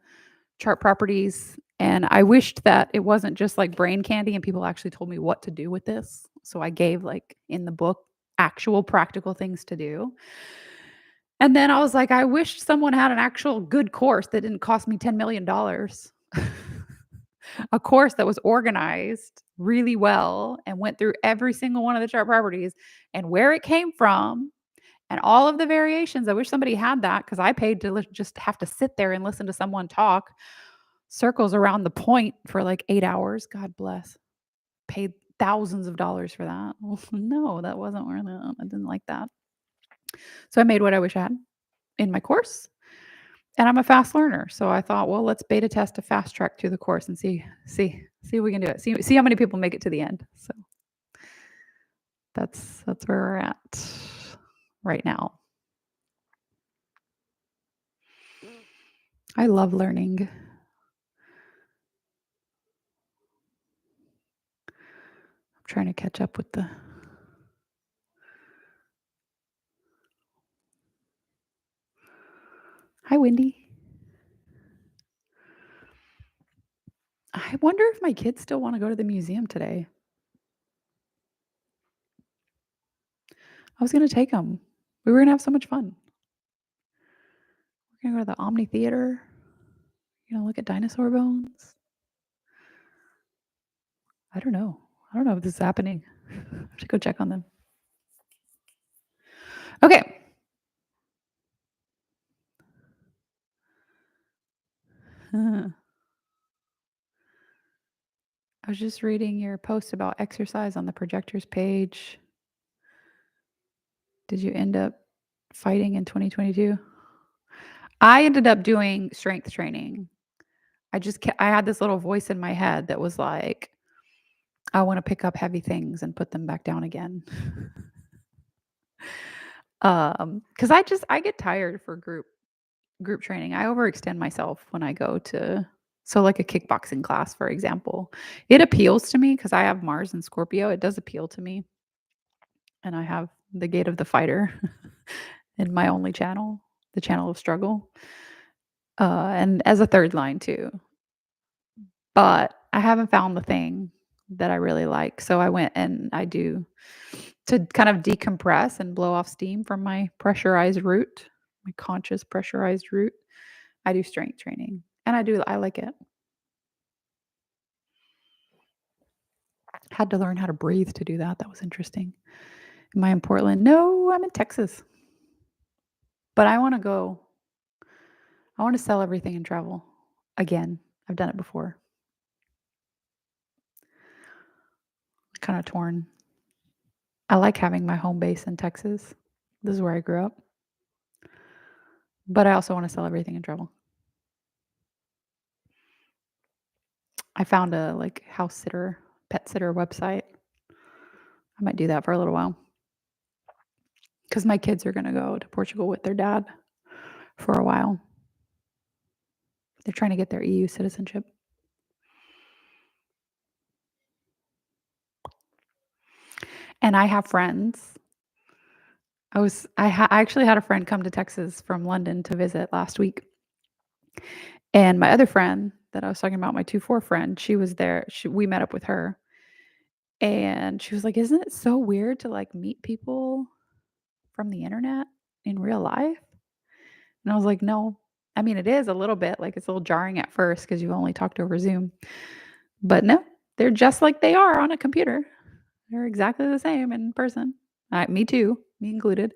chart properties. And I wished that it wasn't just like brain candy and people actually told me what to do with this. So I gave like in the book actual practical things to do. And then I was like, I wish someone had an actual good course that didn't cost me $10 million. A course that was organized really well and went through every single one of the chart properties and where it came from and all of the variations. I wish somebody had that because I paid to just have to sit there and listen to someone talk circles around the point for like 8 hours. God bless. Paid thousands of dollars for that. No, that wasn't worth it. I didn't like that. So I made what I wish I had in my course. And I'm a fast learner. So I thought, well, let's beta test a fast track through the course and see if we can do it. See how many people make it to the end. So that's where we're at right now. I love learning. I'm trying to catch up with the Hi, Wendy. I wonder if my kids still want to go to the museum today. I was going to take them. We were going to have so much fun. We're going to go to the Omni Theater. Look at dinosaur bones. I don't know. I don't know if this is happening. I have to go check on them. Okay. I was just reading your post about exercise on the projectors page. Did you end up fighting in 2022? I ended up doing strength training. I had this little voice in my head that was like, I want to pick up heavy things and put them back down again. Because I get tired for group group training. I overextend myself when I go to so like a kickboxing class, for example. It appeals to me because I have Mars and Scorpio. It does appeal to me, and I have the gate of the fighter in my only channel, the channel of struggle, and as a third line too. But I haven't found the thing that I really like. So I went and I do to kind of decompress and blow off steam from my pressurized root, my conscious pressurized root. I do strength training and I like it. Had to learn how to breathe to do that. That was interesting. Am I in Portland? No, I'm in Texas. But I want to go. I want to sell everything and travel again. I've done it before. Kind of torn. I like having my home base in Texas. This is where I grew up. But I also want to sell everything and travel. I found a like house sitter, pet sitter website. I might do that for a little while because my kids are going to go to Portugal with their dad for a while. They're trying to get their EU citizenship. And I have friends. I actually had a friend come to Texas from London to visit last week. And my other friend that I was talking about, my 2-4 friend, she was there. We met up with her. And she was like, "Isn't it so weird to like meet people from the internet in real life?" And I was like, "No. I mean, it is a little bit like it's a little jarring at first because you've only talked over Zoom. But no, they're just like they are on a computer. They're exactly the same in person. Me too, me included."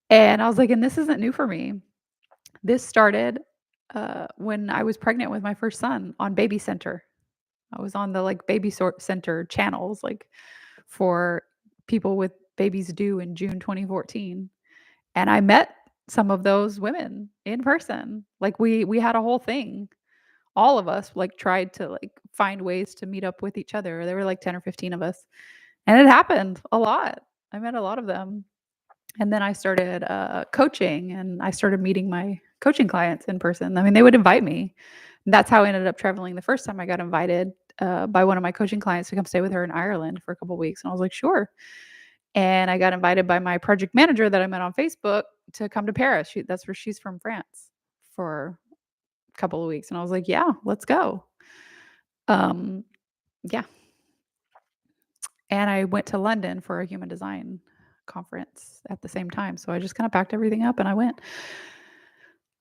And I was like, "And this isn't new for me. This started when I was pregnant with my first son on Baby Center. I was on the like center channels, like for people with babies due in June 2014. And I met some of those women in person. Like we had a whole thing. All of us like tried to like find ways to meet up with each other. There were like 10 or 15 of us. And it happened a lot. I met a lot of them. And then I started coaching and I started meeting my coaching clients in person. I mean, they would invite me. That's how I ended up traveling the first time. I got invited by one of my coaching clients to come stay with her in Ireland for a couple of weeks. And I was like, sure. And I got invited by my project manager that I met on Facebook to come to Paris. That's where she's from, France, for a couple of weeks. And I was like, yeah, let's go. Um, yeah. And I went to London for a human design conference at the same time. So I just kind of packed everything up and I went.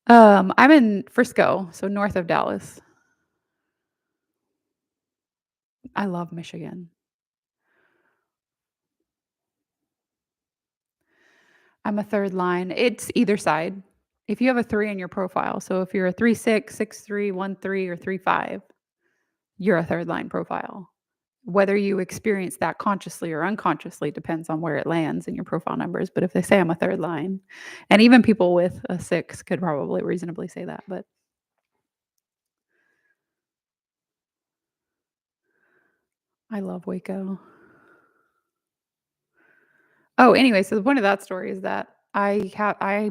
I'm in Frisco, so north of Dallas. I love Michigan. I'm a third line. It's either side. If you have a 3 in your profile, so if you're a 3-6, 6-3, 1-3, or 3-5, you're a third line profile. Whether you experience that consciously or unconsciously depends on where it lands in your profile numbers. But if they say I'm a third line, and even people with a 6 could probably reasonably say that, but I love Waco. Oh, anyway, so the point of that story is that I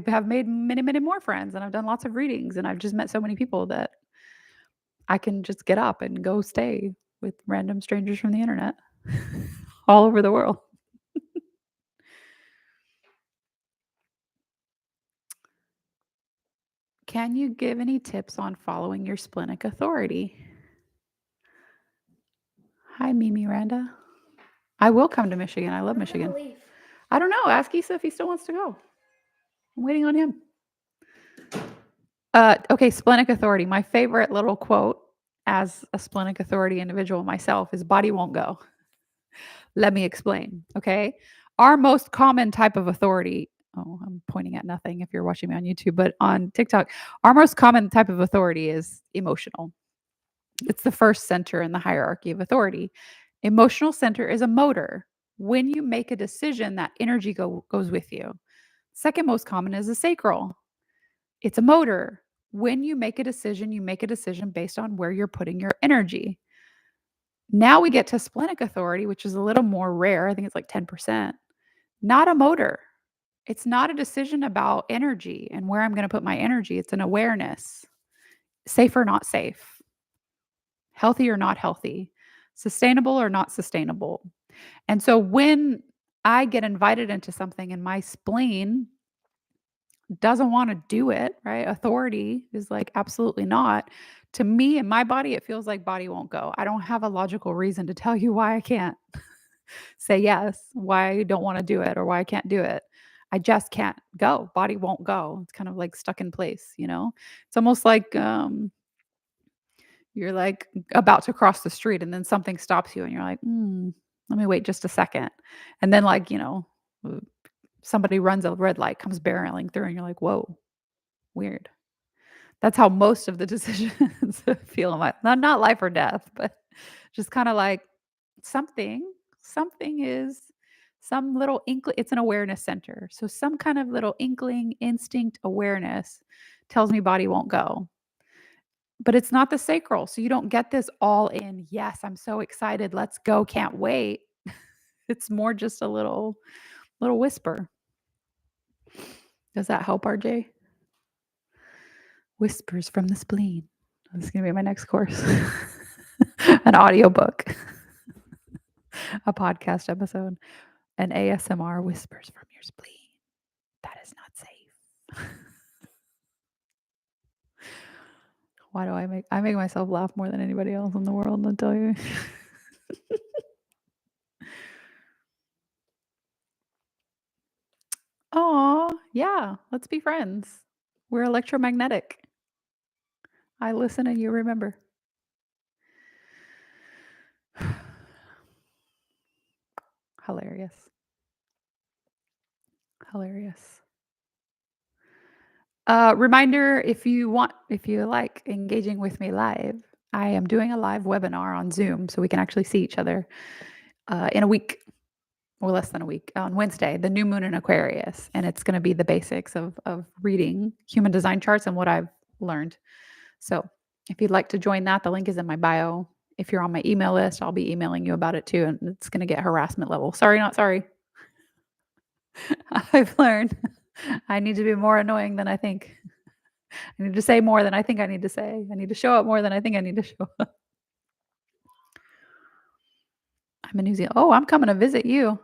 have made many, many more friends, and I've done lots of readings, and I've just met so many people that I can just get up and go stay with random strangers from the internet all over the world. Can you give any tips on following your splenic authority? Hi, Mimi Randa. I will come to Michigan. I love Michigan. I don't know. Ask Issa if he still wants to go. I'm waiting on him. Okay, splenic authority. My favorite little quote as a splenic authority individual myself is body won't go. Let me explain. Okay. Our most common type of authority. Oh, I'm pointing at nothing if you're watching me on YouTube, but on TikTok, our most common type of authority is emotional. It's the first center in the hierarchy of authority. Emotional center is a motor. When you make a decision, that energy goes with you. Second most common is a sacral. It's a motor. When you make a decision based on where you're putting your energy. Now we get to splenic authority, which is a little more rare. I think it's like 10%. Not a motor. It's not a decision about energy and where I'm gonna put my energy, it's an awareness. Safe or not safe, healthy or not healthy, sustainable or not sustainable. And so when I get invited into something and my spleen doesn't wanna do it, right? Authority is like, "Absolutely not." To me and my body, it feels like body won't go. I don't have a logical reason to tell you why I can't say yes, why I don't wanna do it, or why I can't do it. I just can't go. Body won't go. It's kind of like stuck in place, you know? It's almost like, you're, like, about to cross the street and then something stops you and you're like, let me wait just a second." And then, like, uh, somebody runs a red light, comes barreling through, and you're like, "Whoa, weird." That's how most of the decisions feel in my not life or death, but just kinda like something something is some little inkling. It's an awareness center. So some kind of little inkling, instinct, awareness tells me body won't go. But it's not the sacral, so you don't get this all in, "Yes, I'm so excited, let's go, can't wait." It's more just a little whisper. Does that help, RJ? Whispers from the spleen. This is gonna be my next course. An audiobook, a podcast episode, an ASMR whispers from your spleen. That is not safe. Why do I make myself laugh more than anybody else in the world, I'll tell you. Aw, yeah, let's be friends. We're electromagnetic. I listen and you remember. Hilarious. Hilarious. Reminder, if you like engaging with me live, I am doing a live webinar on Zoom so we can actually see each other in a week or less than a week on Wednesday, the new moon in Aquarius. And it's going to be the basics of reading human design charts and what I've learned. So if you'd like to join that, the link is in my bio. If you're on my email list, I'll be emailing you about it too. And it's going to get harassment level. Sorry, not sorry. I've learned I need to be more annoying than I think. I need to say more than I think I need to say. I need to show up more than I think I need to show up. I'm in New Zealand. Oh, I'm coming to visit you.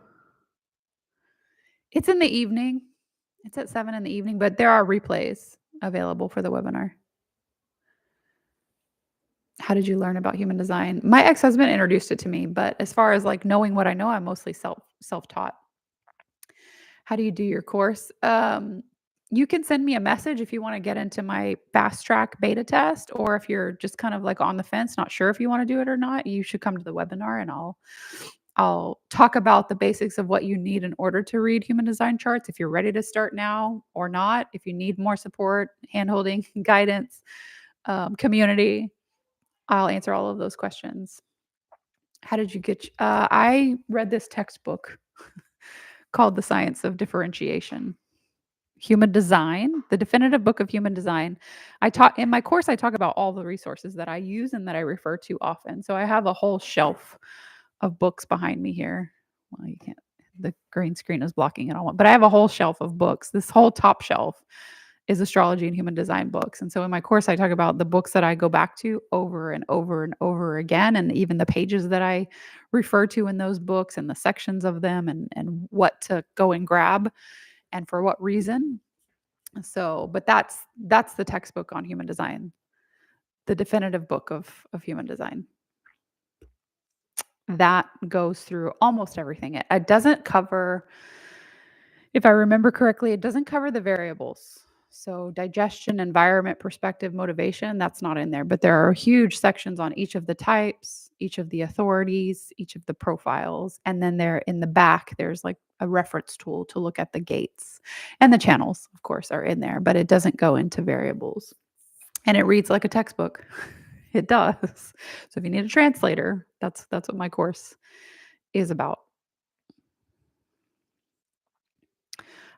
It's in the evening. It's at 7 in the evening, but there are replays available for the webinar. How did you learn about human design? My ex-husband introduced it to me, but as far as like knowing what I know, I'm mostly self-taught. How do you do your course? You can send me a message if you want to get into my fast track beta test, or if you're just kind of like on the fence, not sure if you want to do it or not, you should come to the webinar and I'll talk about the basics of what you need in order to read human design charts. If you're ready to start now or not, if you need more support, handholding, guidance, community, I'll answer all of those questions. How did you get? I read this textbook called The Science of Differentiation. Human Design, the definitive book of human design. I talk in my course, I talk about all the resources that I use and that I refer to often. So I have a whole shelf of books behind me here. Well, you can't, the green screen is blocking it all, but I have a whole shelf of books. This whole top shelf is astrology and human design books. And so in my course, I talk about the books that I go back to over and over and over again, and even the pages that I refer to in those books and the sections of them and what to go and grab and for what reason. So, but that's the textbook on human design, the definitive book of human design. That goes through almost everything. It doesn't cover, if I remember correctly, it doesn't cover the variables. So digestion, environment, perspective, motivation, that's not in there. But there are huge sections on each of the types, each of the authorities, each of the profiles. And then there in the back, there's like a reference tool to look at the gates. And the channels, of course, are in there, but it doesn't go into variables. And it reads like a textbook. It does. So if you need a translator, that's what my course is about.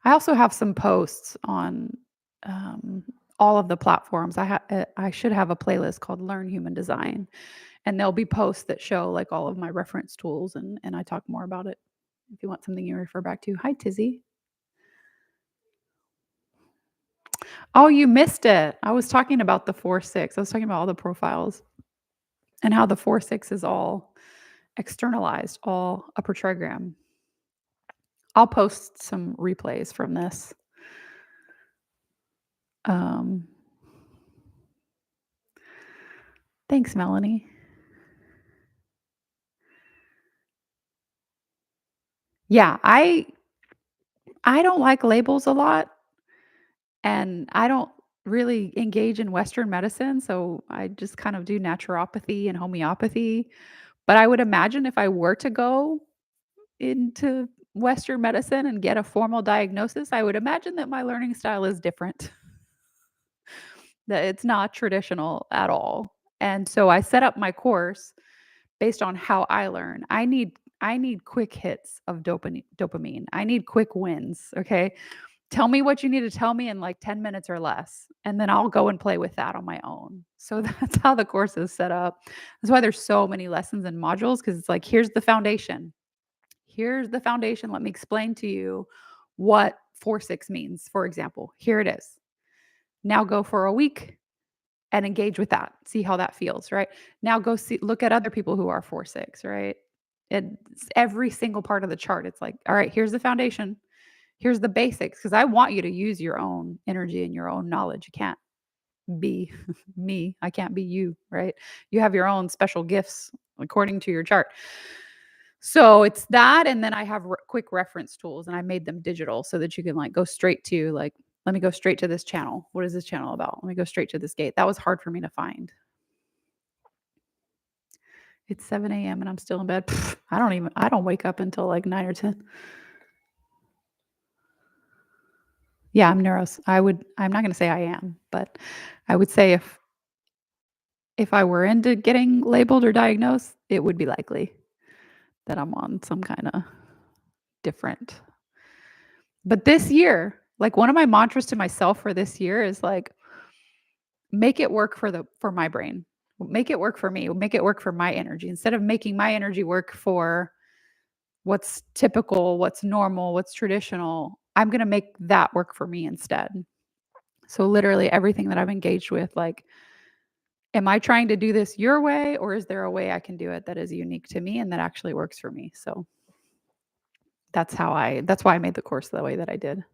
I also have some posts on um, all of the platforms. I should have a playlist called Learn Human Design, and there'll be posts that show like all of my reference tools, and I talk more about it. If you want something you refer back to, hi Tizzy. Oh, you missed it. I was talking about the 4-6. I was talking about all the profiles and how the 4-6 is all externalized, all upper trigram. I'll post some replays from this. Um, Thanks, Melanie. Yeah, I don't like labels a lot, and I don't really engage in Western medicine, so I just kind of do naturopathy and homeopathy. But I would imagine if I were to go into Western medicine and get a formal diagnosis, I would imagine that my learning style is different, that it's not traditional at all. And so I set up my course based on how I learn. I need quick hits of dopamine. I need quick wins, okay? Tell me what you need to tell me in like 10 minutes or less, and then I'll go and play with that on my own. So that's how the course is set up. That's why there's so many lessons and modules because it's like, here's the foundation. Here's the foundation. Let me explain to you what 4-6 means, for example. Here it is. Now go for a week and engage with that. See how that feels, right? Now go look at other people who are 4-6, right? It's every single part of the chart. It's like, all right, here's the foundation. Here's the basics because I want you to use your own energy and your own knowledge. You can't be me. I can't be you, right? You have your own special gifts according to your chart. So it's that, and then I have quick reference tools, and I made them digital so that you can like go straight to like, let me go straight to this channel. What is this channel about? Let me go straight to this gate. That was hard for me to find. It's 7 a.m. and I'm still in bed. I don't wake up until like 9 or 10. Yeah, I'm not gonna say I am, but I would say if I were into getting labeled or diagnosed, it would be likely that I'm on some kinda different. But this year, like one of my mantras to myself for this year is like, make it work for my brain. Make it work for me. Make it work for my energy. Instead of making my energy work for what's typical, what's normal, what's traditional, I'm gonna make that work for me instead. So literally everything that I've engaged with, like, am I trying to do this your way, or is there a way I can do it that is unique to me and that actually works for me? So that's why I made the course the way that I did.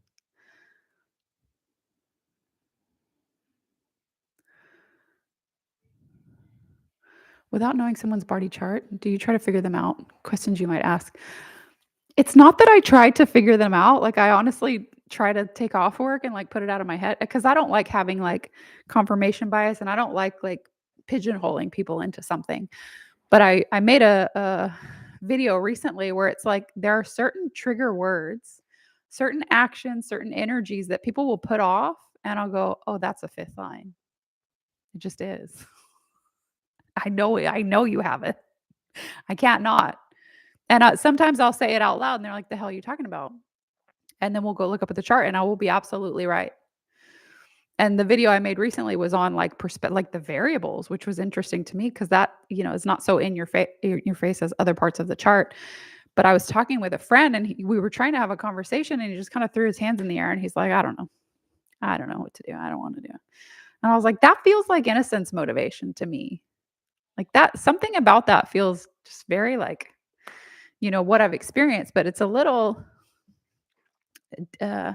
Without knowing someone's body chart, do you try to figure them out? Questions you might ask. It's not that I tried to figure them out. Like I honestly try to take off work and like put it out of my head because I don't like having like confirmation bias and I don't like pigeonholing people into something. But I made a video recently where it's like there are certain trigger words, certain actions, certain energies that people will put off, and I'll go, "Oh, that's a fifth line. It just is. I know it. I know you have it. I can't not." And sometimes I'll say it out loud, and they're like, "The hell are you talking about?" And then we'll go look up at the chart, and I will be absolutely right. And the video I made recently was on like like the variables, which was interesting to me because that is not so in your face as other parts of the chart. But I was talking with a friend, and we were trying to have a conversation, and he just kind of threw his hands in the air, and he's like, I don't know what to do. I don't want to do." And I was like, that feels like innocence motivation to me. Like that, something about that feels just very like what I've experienced, but it's a little. Uh,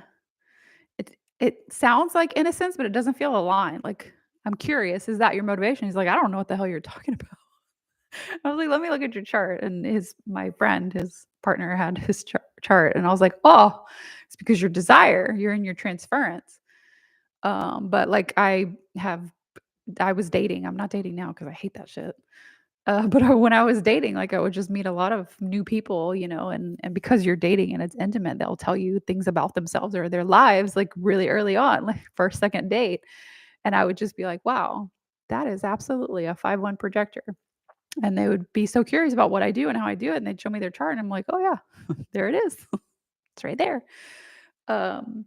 it sounds like innocence, but it doesn't feel aligned. Like I'm curious, is that your motivation? He's like, I don't know what the hell you're talking about. I was like, let me look at your chart. And my friend, his partner had his chart. And I was like, oh, it's because your desire, you're in your transference. But like I was dating. I'm not dating now because I hate that shit. But when I was dating, like I would just meet a lot of new people, and because you're dating and it's intimate, they'll tell you things about themselves or their lives like really early on, like first, second date. And I would just be like, wow, that is absolutely a 5-1 projector. And they would be so curious about what I do and how I do it. And they'd show me their chart. And I'm like, oh, yeah, there it is. It's right there.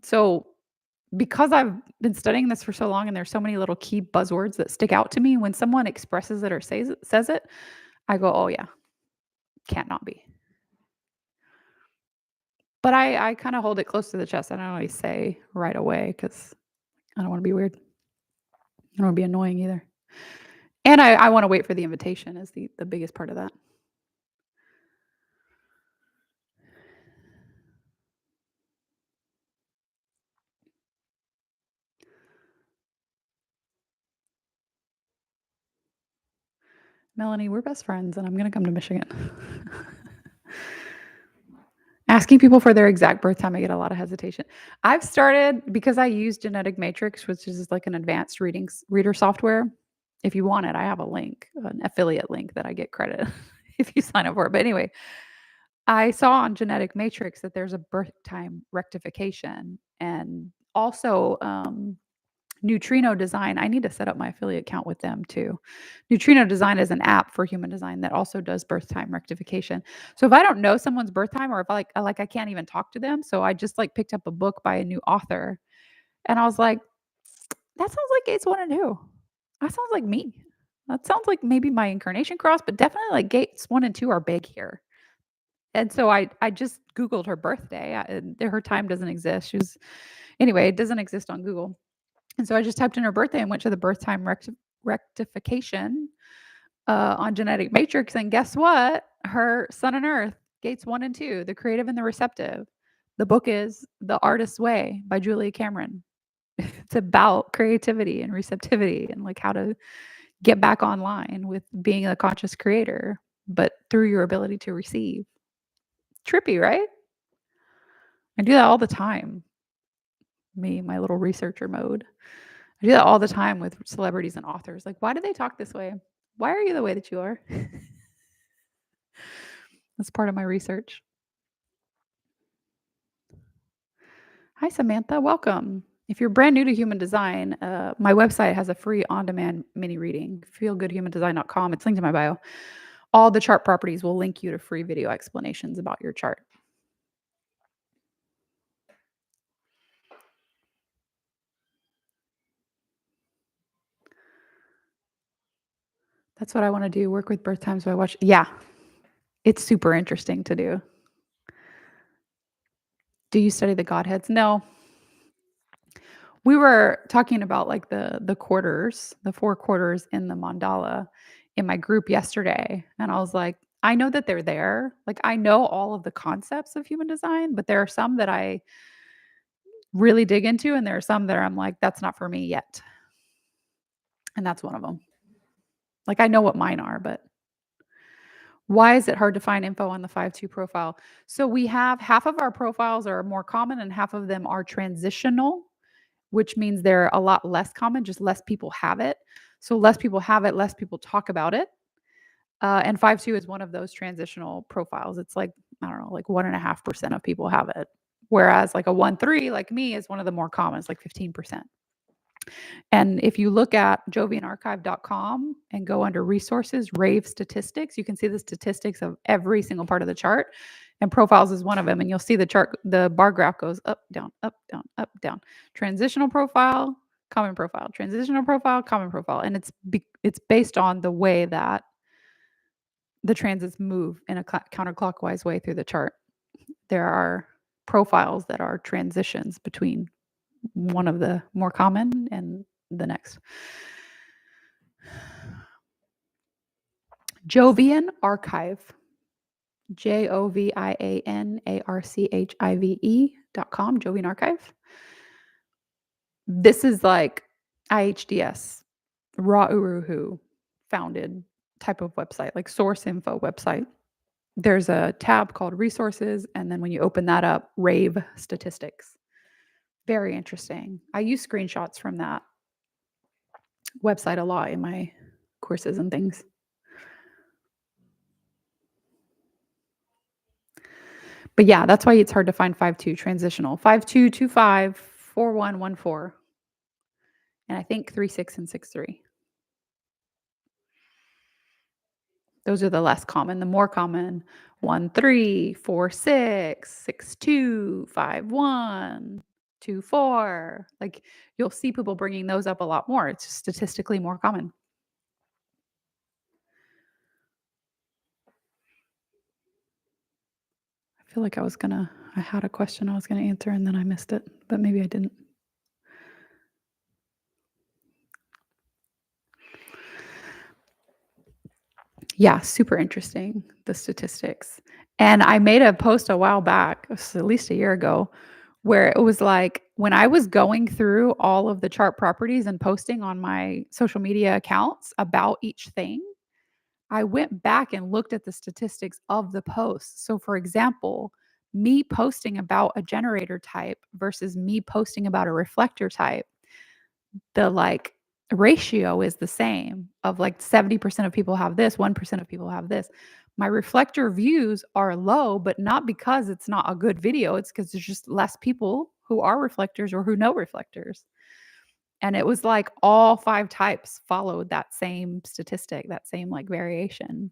So because I've been studying this for so long and there's so many little key buzzwords that stick out to me, when someone expresses it or says it, I go, oh, yeah, can't not be. But I kind of hold it close to the chest. I don't always say right away because I don't wanna be weird. I don't wanna be annoying either. And I wanna wait for the invitation is the biggest part of that. Melanie, we're best friends, and I'm gonna come to Michigan. Asking people for their exact birth time, I get a lot of hesitation. I've started because I use Genetic Matrix, which is like an advanced reader software. If you want it, I have a link, an affiliate link that I get credit if you sign up for it. But anyway, I saw on Genetic Matrix that there's a birth time rectification and also Neutrino Design. I need to set up my affiliate account with them too. Neutrino Design is an app for human design that also does birth time rectification. So if I don't know someone's birth time or if I can't even talk to them, so I just like picked up a book by a new author and I was like, that sounds like Gates 1 and 2. That sounds like me. That sounds like maybe my incarnation cross, but definitely like Gates 1 and 2 are big here. And so I just Googled her birthday. Her time doesn't exist. Anyway, it doesn't exist on Google. And so I just typed in her birthday and went to the birth time rectification on Genetic Matrix. And guess what? Her Sun and Earth, Gates 1 and 2, The Creative and the Receptive. The book is The Artist's Way by Julia Cameron. It's about creativity and receptivity and like how to get back online with being a conscious creator, but through your ability to receive. Trippy, right? I do that all the time. Me, my little researcher mode. I do that all the time with celebrities and authors. Like, why do they talk this way? Why are you the way that you are? That's part of my research. Hi, Samantha. Welcome. If you're brand new to human design, my website has a free on demand mini reading, feelgoodhumandesign.com. It's linked in my bio. All the chart properties will link you to free video explanations about your chart. That's what I want to do, work with birth times by watch. Yeah, it's super interesting to do. Do you study the Godheads? No. We were talking about like the quarters, the 4 quarters in the mandala in my group yesterday, and I was like, I know that they're there. Like I know all of the concepts of human design, but there are some that I really dig into and there are some that I'm like that's not for me yet. And that's one of them. Like I know what mine are, but why is it hard to find info on the 5-2 profile? So we have half of our profiles are more common and half of them are transitional, which means they're a lot less common, just less people have it. So less people have it, less people talk about it. And 5-2 is one of those transitional profiles. It's like, I don't know, like 1.5% of people have it. Whereas like a 1-3, like me, is one of the more common, it's like 15%. And if you look at jovianarchive.com and go under resources, rave statistics, you can see the statistics of every single part of the chart. And profiles is one of them. And you'll see the chart, the bar graph goes up, down, up, down, up, down. Transitional profile, common profile, transitional profile, common profile. And it's based on the way that the transits move in a counterclockwise way through the chart. There are profiles that are transitions between one of the more common and the next. Jovian Archive, JOVIANARCHIVE.com, Jovian Archive. This is like IHDS, Ra Uru founded type of website, like source info website. There's a tab called resources, and then when you open that up, rave statistics. Very interesting. I use screenshots from that website a lot in my courses and things. But yeah, that's why it's hard to find 5-2 transitional. 5-2, 2-5, 4-1, 1-4. And I think 3-6 and 6-3. Those are the less common. The more common 1-3, 4-6, 6-2, 5-1, 2-4. Like you'll see people bringing those up a lot more. It's just statistically more common. I feel like I had a question I was gonna answer and then I missed it, but maybe I didn't. Yeah, super interesting, the statistics. And I made a post a while back, it was at least a year ago, where it was like when I was going through all of the chart properties and posting on my social media accounts about each thing, I went back and looked at the statistics of the posts. So, for example, me posting about a generator type versus me posting about a reflector type, the like ratio is the same of like 70% of people have this, 1% of people have this. My reflector views are low, but not because it's not a good video. It's because there's just less people who are reflectors or who know reflectors. And it was like all five types followed that same statistic, that same like variation.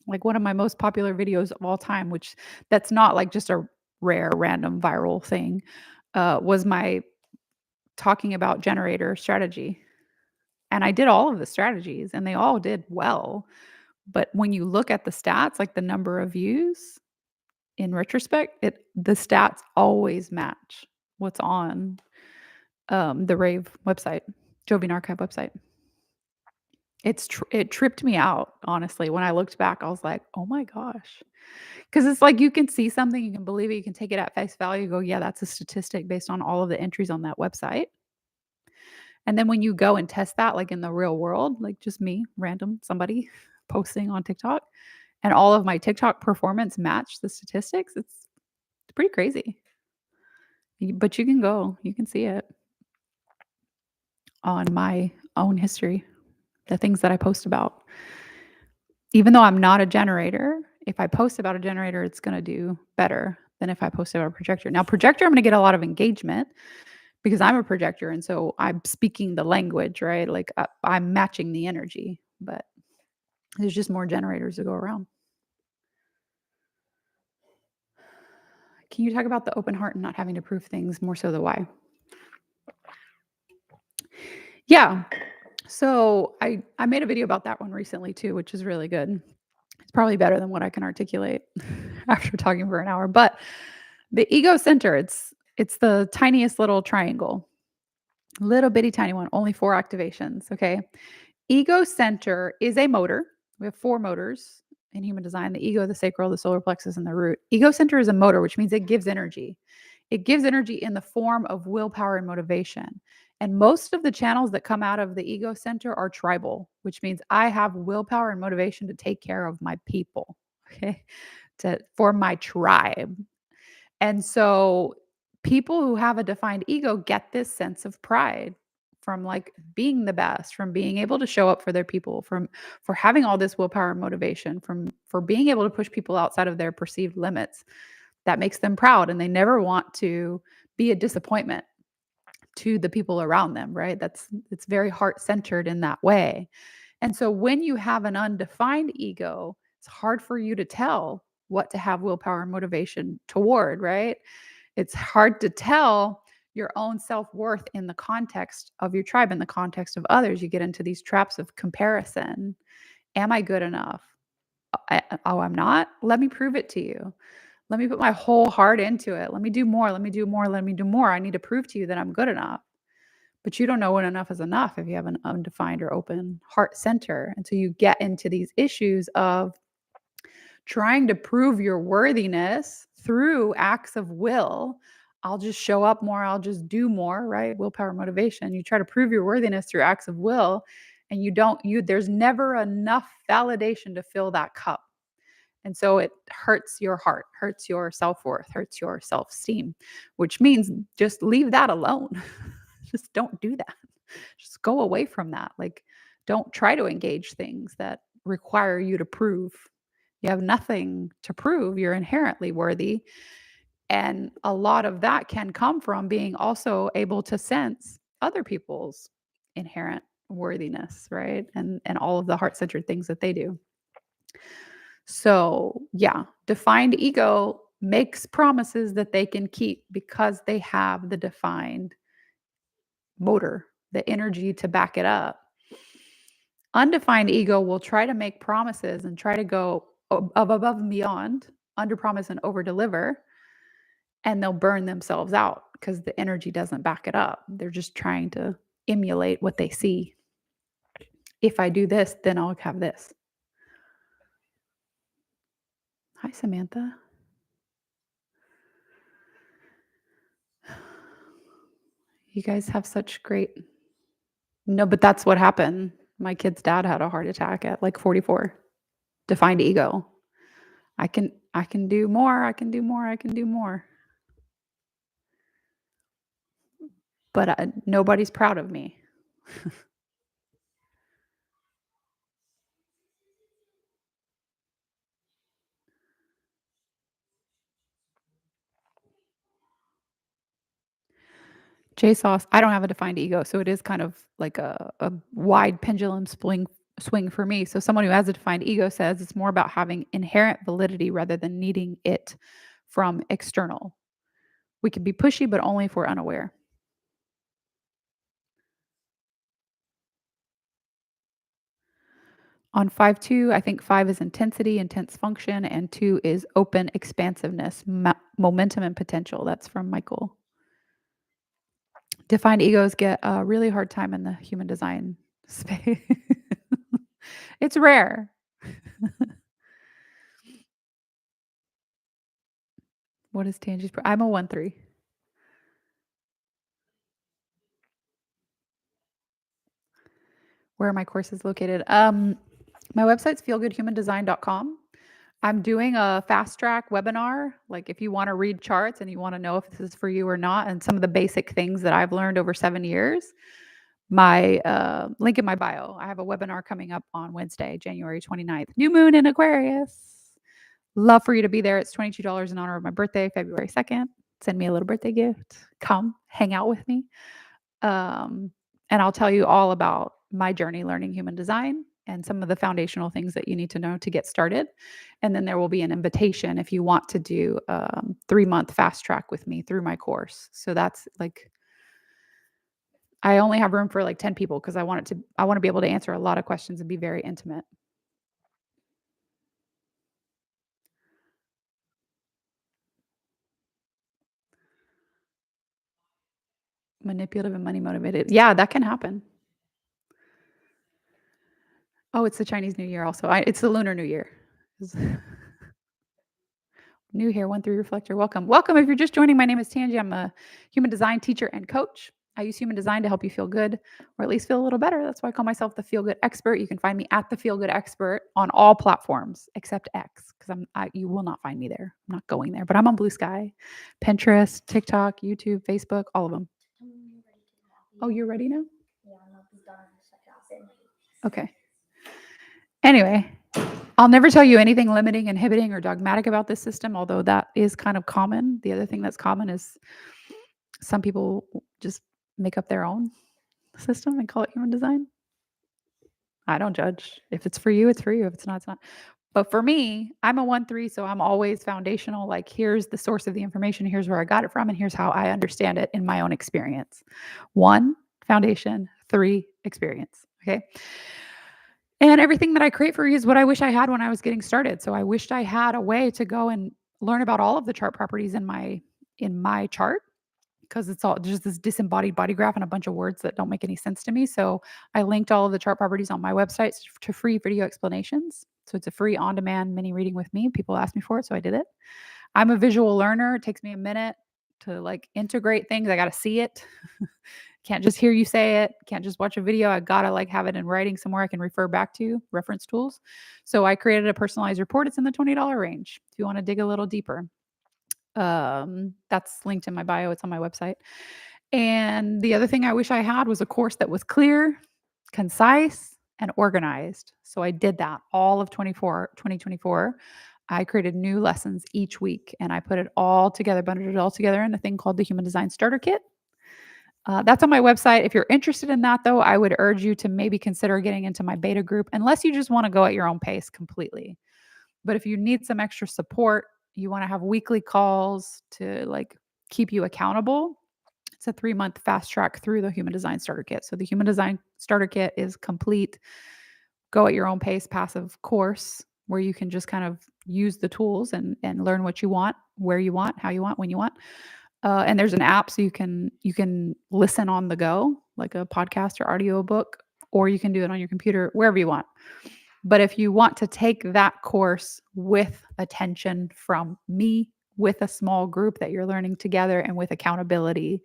Like one of my most popular videos of all time, which that's not like just a rare random viral thing, was my talking about generator strategy. And I did all of the strategies and they all did well. But when you look at the stats, like the number of views in retrospect, the stats always match what's on the Rave website, Jovian Archive website. It tripped me out, honestly. When I looked back, I was like, "Oh my gosh." Because it's like you can see something, you can believe it, you can take it at face value, go, "Yeah, that's a statistic based on all of the entries on that website." And then when you go and test that, like, in the real world, like, just me, random somebody posting on TikTok, and all of my TikTok performance match the statistics, it's pretty crazy. But you can see it on my own history, the things that I post about. Even though I'm not a generator, if I post about a generator, it's gonna do better than if I post about a projector. Now, projector, I'm gonna get a lot of engagement because I'm a projector, and so I'm speaking the language, right? Like, I'm matching the energy, but there's just more generators to go around. Can you talk about the open heart and not having to prove things, more so the why? Yeah. So I made a video about that one recently too, which is really good. It's probably better than what I can articulate after talking for an hour. But the ego center, it's the tiniest little triangle, little bitty tiny one, only 4 activations. Okay. Ego center is a motor. We have 4 motors in human design: the ego, the sacral, the solar plexus, and the root. Ego center is a motor, which means it gives energy. It gives energy in the form of willpower and motivation. And most of the channels that come out of the ego center are tribal, which means I have willpower and motivation to take care of my people, okay? To for my tribe. And so people who have a defined ego get this sense of pride from like being the best, from being able to show up for their people, from for having all this willpower and motivation, from for being able to push people outside of their perceived limits. That makes them proud and they never want to be a disappointment to the people around them, right? It's very heart-centered in that way. And so when you have an undefined ego, it's hard for you to tell what to have willpower and motivation toward, right? It's hard to tell your own self-worth in the context of your tribe, in the context of others. You get into these traps of comparison. Am I good enough? Oh, I'm not? Let me prove it to you. Let me put my whole heart into it. Let me do more. Let me do more. Let me do more. I need to prove to you that I'm good enough. But you don't know when enough is enough if you have an undefined or open heart center. And so you get into these issues of trying to prove your worthiness through acts of will. I'll just show up more. I'll just do more, right? Willpower, motivation. You try to prove your worthiness through acts of will, and there's never enough validation to fill that cup. And so it hurts your heart, hurts your self worth, hurts your self esteem, which means just leave that alone. Just don't do that. Just go away from that. Like, don't try to engage things that require you to prove. You have nothing to prove. You're inherently worthy. And a lot of that can come from being also able to sense other people's inherent worthiness, right? And all of the heart-centered things that they do. So, yeah, defined ego makes promises that they can keep because they have the defined motor, the energy to back it up. Undefined ego will try to make promises and try to go above and beyond, under promise and over deliver, and they'll burn themselves out because the energy doesn't back it up. They're just trying to emulate what they see. If I do this, then I'll have this. Hi, Samantha. You guys have such great. No, but that's what happened. My kid's dad had a heart attack at like 44. Defined ego. I can do more. I can do more. I can do more. But nobody's proud of me. JSauce, I don't have a defined ego, so it is kind of like a wide pendulum swing for me. So someone who has a defined ego says it's more about having inherent validity rather than needing it from external. We can be pushy, but only if we're unaware. On 5-2, I think 5 is intensity, intense function, and 2 is open expansiveness, momentum, and potential. That's from Michael. Defined egos get a really hard time in the human design space. It's rare. What is Tangi's? I'm a 1-3. Where are my courses located? My website's feelgoodhumandesign.com. I'm doing a fast track webinar. Like if you want to read charts and you want to know if this is for you or not, and some of the basic things that I've learned over 7 years, my link in my bio. I have a webinar coming up on Wednesday, January 29th. New moon in Aquarius. Love for you to be there. It's $22 in honor of my birthday, February 2nd. Send me a little birthday gift. Come hang out with me. Um, and I'll tell you all about my journey learning human design and some of the foundational things that you need to know to get started. And then there will be an invitation if you want to do 3-month fast track with me through my course. So that's like, I only have room for like 10 people because I want to be able to answer a lot of questions and be very intimate. Manipulative and money motivated. Yeah, that can happen. Oh, it's the Chinese New Year also. It's the Lunar New Year. New here, 1-3 reflector. Welcome. Welcome. If you're just joining, my name is Tangi. I'm a human design teacher and coach. I use human design to help you feel good or at least feel a little better. That's why I call myself the Feel Good Expert. You can find me at the Feel Good Expert on all platforms except X because you will not find me there. I'm not going there, but I'm on Blue Sky, Pinterest, TikTok, YouTube, Facebook, all of them. Oh, you're ready now? Okay. Anyway, I'll never tell you anything limiting, inhibiting, or dogmatic about this system, although that is kind of common. The other thing that's common is some people just make up their own system and call it human design. I don't judge. If it's for you, it's for you. If it's not, it's not. But for me, I'm a 1-3, so I'm always foundational. Like, here's the source of the information, here's where I got it from, and here's how I understand it in my own experience. 1, foundation, 3, experience. Okay. And everything that I create for you is what I wish I had when I was getting started. So I wished I had a way to go and learn about all of the chart properties in my chart because it's all just this disembodied body graph and a bunch of words that don't make any sense to me. So I linked all of the chart properties on my website to free video explanations. So it's a free on-demand mini reading with me. People asked me for it, so I did it. I'm a visual learner. It takes me a minute to like integrate things. I got to see it. Can't just hear you say it. Can't just watch a video. I got to like have it in writing somewhere I can refer back to, reference tools. So I created a personalized report. It's in the $20 range if you want to dig a little deeper. That's linked in my bio. It's on my website. And the other thing I wish I had was a course that was clear, concise, and organized. So I did that all of 2024. I created new lessons each week and I put it all together, bundled it all together in a thing called the Human Design Starter Kit. That's on my website. If you're interested in that, though, I would urge you to maybe consider getting into my beta group, unless you just want to go at your own pace completely. But if you need some extra support, you want to have weekly calls to like keep you accountable, it's a 3-month fast track through the Human Design Starter Kit. So the Human Design Starter Kit is complete, go at your own pace, passive course where you can just kind of use the tools and learn what you want, where you want, how you want, when you want. And there's an app so you can listen on the go, like a podcast or audio book, or you can do it on your computer, wherever you want. But if you want to take that course with attention from me, with a small group that you're learning together and with accountability,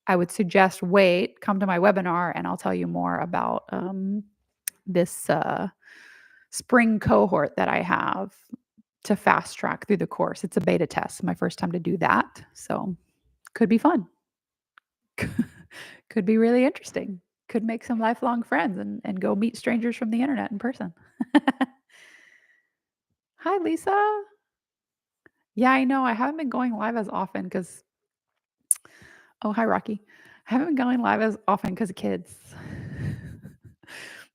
I would suggest wait, come to my webinar, and I'll tell you more about this spring cohort that I have to fast track through the course. It's a beta test, my first time to do that. So could be fun. Could be really interesting. Could make some lifelong friends and go meet strangers from the internet in person. Hi, Lisa. Yeah, I know. I haven't been going live as often because, oh, hi, Rocky. I haven't been going live as often because of kids.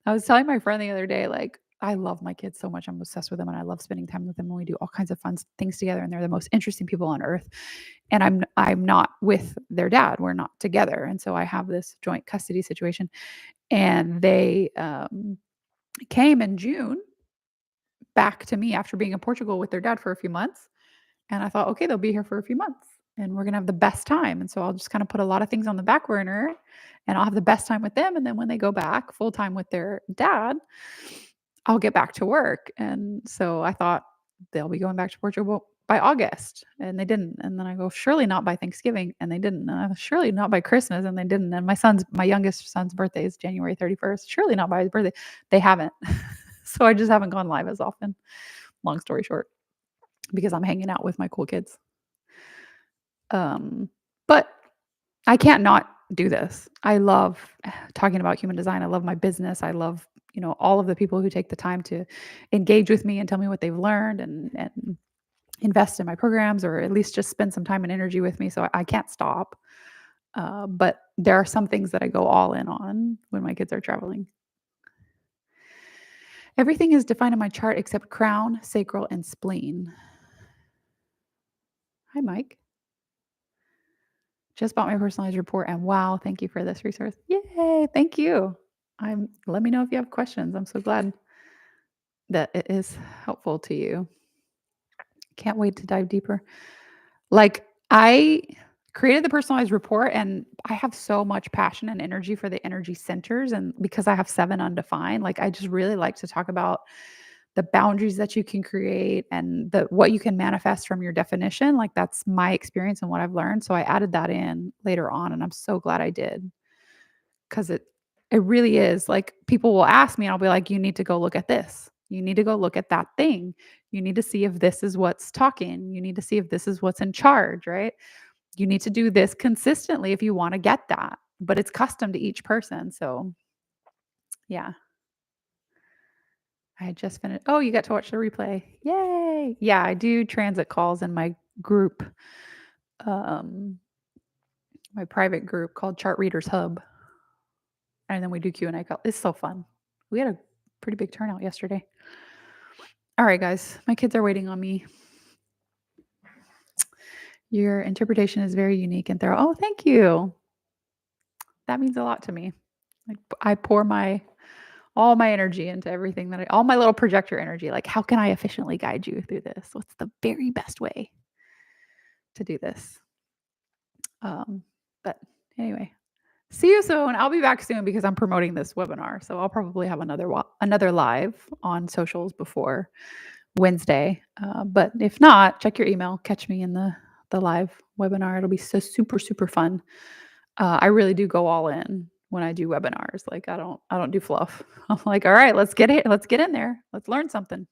I was telling my friend the other day, like, I love my kids so much. I'm obsessed with them and I love spending time with them. And we do all kinds of fun things together. And they're the most interesting people on earth. And I'm not with their dad. We're not together. And so I have this joint custody situation. And they came in June back to me after being in Portugal with their dad for a few months. And I thought, okay, they'll be here for a few months and we're going to have the best time. And so I'll just kind of put a lot of things on the back burner and I'll have the best time with them. And then when they go back full time with their dad, I'll get back to work. And so I thought they'll be going back to Portugal by August and they didn't. And then I go, surely not by Thanksgiving. And they didn't. And I go, surely not by Christmas. And they didn't. And my youngest son's birthday is January 31st. Surely not by his birthday. They haven't. So I just haven't gone live as often. Long story short, because I'm hanging out with my cool kids. But I can't not do this. I love talking about human design. I love my business. I love, all of the people who take the time to engage with me and tell me what they've learned and invest in my programs or at least just spend some time and energy with me. So I can't stop. But there are some things that I go all in on when my kids are traveling. Everything is defined in my chart except crown, sacral, and spleen. Hi, Mike. Just bought my personalized report and wow, thank you for this resource. Yay, thank you. Let me know if you have questions. I'm so glad that it is helpful to you. Can't wait to dive deeper. Like I created the personalized report and I have so much passion and energy for the energy centers and because I have 7 undefined, like I just really like to talk about the boundaries that you can create and what you can manifest from your definition. Like that's my experience and what I've learned. So I added that in later on and I'm so glad I did. Cause it really is like people will ask me and I'll be like, you need to go look at this. You need to go look at that thing. You need to see if this is what's talking. You need to see if this is what's in charge, right? You need to do this consistently if you want to get that, but it's custom to each person. So yeah. I had just finished. Oh, you got to watch the replay. Yay. Yeah, I do transit calls in my group, um, my private group called Chart Readers Hub. And then we do Q&A call. It's so fun. We had a pretty big turnout yesterday. All right, guys, my kids are waiting on me. Your interpretation is very unique and thorough. Oh, thank you. That means a lot to me. I pour all my energy into everything all my little projector energy. Like, how can I efficiently guide you through this? What's the very best way to do this? But anyway, see you soon. I'll be back soon because I'm promoting this webinar. So I'll probably have another live on socials before Wednesday. But if not, check your email. Catch me in the live webinar. It'll be so super, super fun. I really do go all in when I do webinars. Like I don't do fluff. I'm like, all right, let's get in there. Let's learn something.